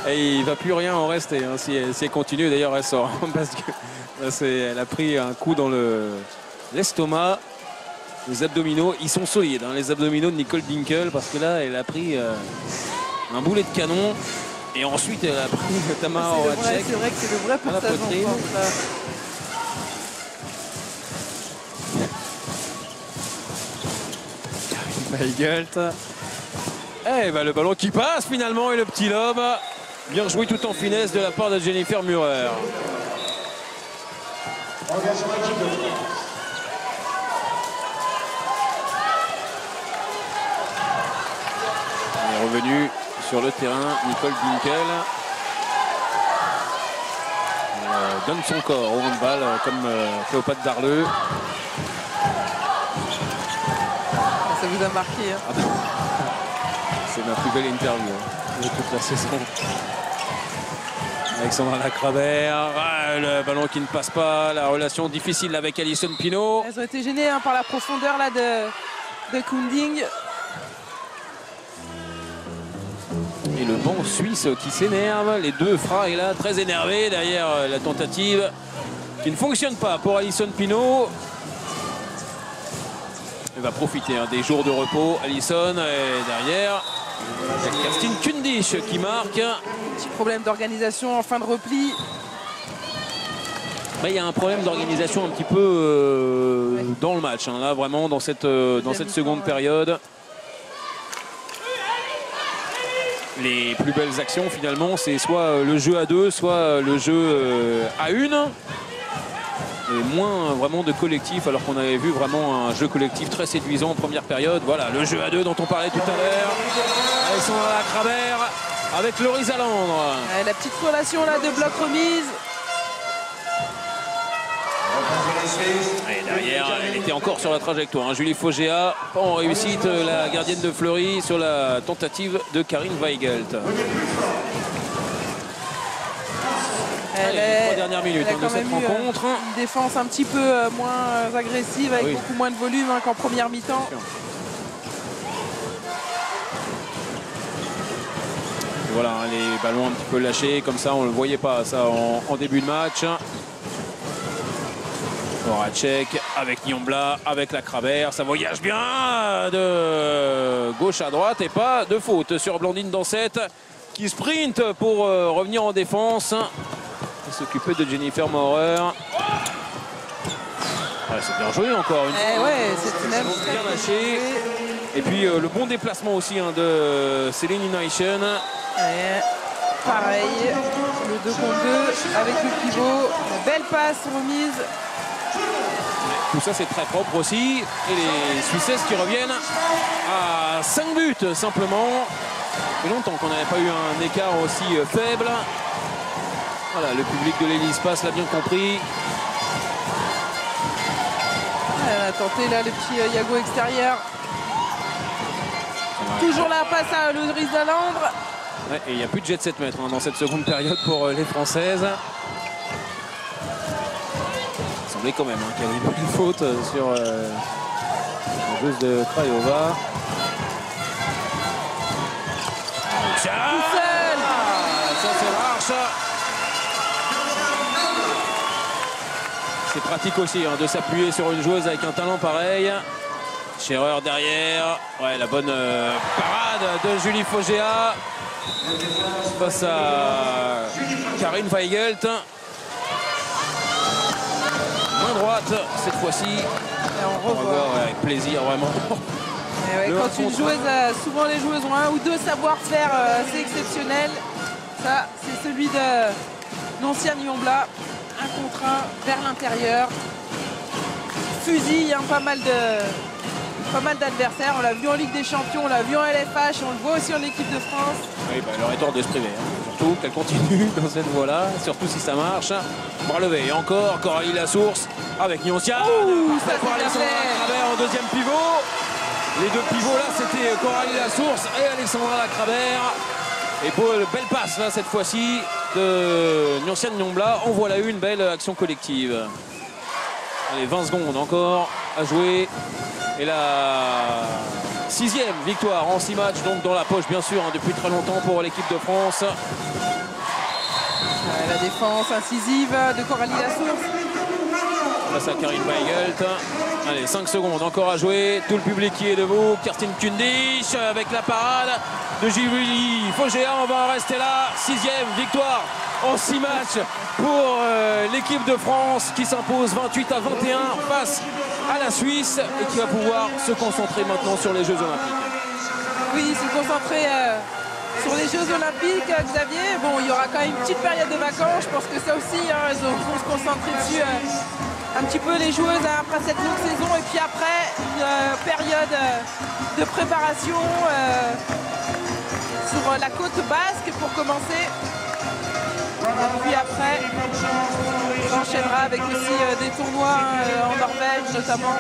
Et il ne va plus rien en rester hein, si elle continue. D'ailleurs, elle sort parce que elle a pris un coup dans l'estomac. Les abdominaux, ils sont solides, hein, les abdominaux de Nicole Dinkel, parce que là, elle a pris un boulet de canon. Et ensuite, elle a pris Tamara Horacek. C'est vrai que c'est le vrai passage en force, là. Weigelt. Eh ben, le ballon qui passe finalement et le petit lob. Bien joué tout en finesse de la part de Jennifer Murer. Engagement équipe de France. Elle est revenue sur le terrain, Nicole Dinkel. Elle donne son corps au handball comme Cléopâtre Darleux. Ça vous a marqué hein. Ah ben, c'est ma plus belle interview hein, de toute la saison. Alexandra Lacravère, le ballon qui ne passe pas, la relation difficile avec Alison Pinault. Elles ont été gênées hein, par la profondeur là, de Kunding. Et le banc suisse qui s'énerve, les deux Fra est là très énervé derrière la tentative qui ne fonctionne pas pour Alison Pinault. Elle va profiter hein, des jours de repos, Alison, et derrière Kerstin Kundisch qui marque. Petit problème d'organisation en fin de repli. Il y a un problème d'organisation un petit peu dans le match, hein, là vraiment dans cette seconde période. Les plus belles actions finalement, c'est soit le jeu à deux, soit le jeu à une. Et moins vraiment de collectif, alors qu'on avait vu vraiment un jeu collectif très séduisant en première période. Voilà, le jeu à deux dont on parlait tout à l'heure. Alexandra Lacravère avec Lorisa Landre. La petite relation là de bloc remise. Et derrière, elle était encore sur la trajectoire. Hein. Julie Fogea, pas en réussite, la gardienne de Fleury sur la tentative de Karin Weigelt. Les 3 dernières minutes de cette rencontre. Une défense un petit peu moins agressive, avec beaucoup moins de volume hein, qu'en première mi-temps. Voilà, les ballons un petit peu lâchés, comme ça on ne le voyait pas ça en début de match. Horacek avec Niombla, avec Lacravère, ça voyage bien de gauche à droite et pas de faute sur Blandine Dansette qui sprint pour revenir en défense et s'occuper de Jennifer Maurer. C'est bien joué encore une fois. Ouais, c'est même bien lâché. Et puis le bon déplacement aussi hein, de Céline Inaïchen. Pareil, le 2 contre 2 avec le pivot, la belle passe remise. Tout ça c'est très propre aussi. Et les Suissesses qui reviennent à 5 buts simplement. Ça fait longtemps qu'on n'avait pas eu un écart aussi faible. Voilà, le public de l'Élise passe l'a bien compris. Elle a tenté là le petit Yago extérieur. Toujours la passe à Loris Dalandre. Ouais, et il n'y a plus de jet de 7 mètres dans cette seconde période pour les Françaises. Il semblait quand même qu'il y avait une faute sur la joueuse de Craiova. Ça c'est rare ça. C'est pratique aussi de s'appuyer sur une joueuse avec un talent pareil. Scherer derrière. Ouais, la bonne parade de Julie Fogéa face à Karine Weigelt. Main droite cette fois-ci. On revoit. Avec plaisir vraiment. Ouais, quand une joueuse, souvent les joueuses ont un ou deux savoir-faire assez exceptionnels. Ça, c'est celui de Noncia Nyambla. Un contre un vers l'intérieur. Fusille pas mal d'adversaires. On l'a vu en Ligue des Champions, on l'a vu en LFH, on le voit aussi en équipe de France. Oui, elle aurait tort de se priver. Surtout qu'elle continue dans cette voie-là, surtout si ça marche. Bras levé et encore Coralie Lassource avec Nyoncia. Ça pour Alexandra Lacravert en deuxième pivot. Les deux pivots là, c'était Coralie Lassource et Alexandra Lacravert. Et belle passe là cette fois-ci de Nyoncia Nyambla. On voit là une belle action collective. Allez, 20 secondes encore à jouer. Et la 6e victoire en 6 matchs, donc dans la poche bien sûr depuis très longtemps pour l'équipe de France. La défense incisive de Coralie Lassource. Face à Karine Weigelt. Allez, 5 secondes encore à jouer. Tout le public qui est debout. Kerstin Kundisch avec la parade de Julie Fogéa. On va en rester là. 6e victoire en 6 matchs pour l'équipe de France qui s'impose 28-21 face à la Suisse et qui va pouvoir se concentrer maintenant sur les Jeux Olympiques. Oui, se concentrer sur les Jeux Olympiques, Xavier. Bon, il y aura quand même une petite période de vacances. Je pense que ça aussi, elles vont se concentrer dessus un petit peu les joueuses après cette longue saison. Et puis après, une période de préparation sur la côte basque pour commencer. Et puis après, on enchaînera avec aussi des tournois en Norvège notamment.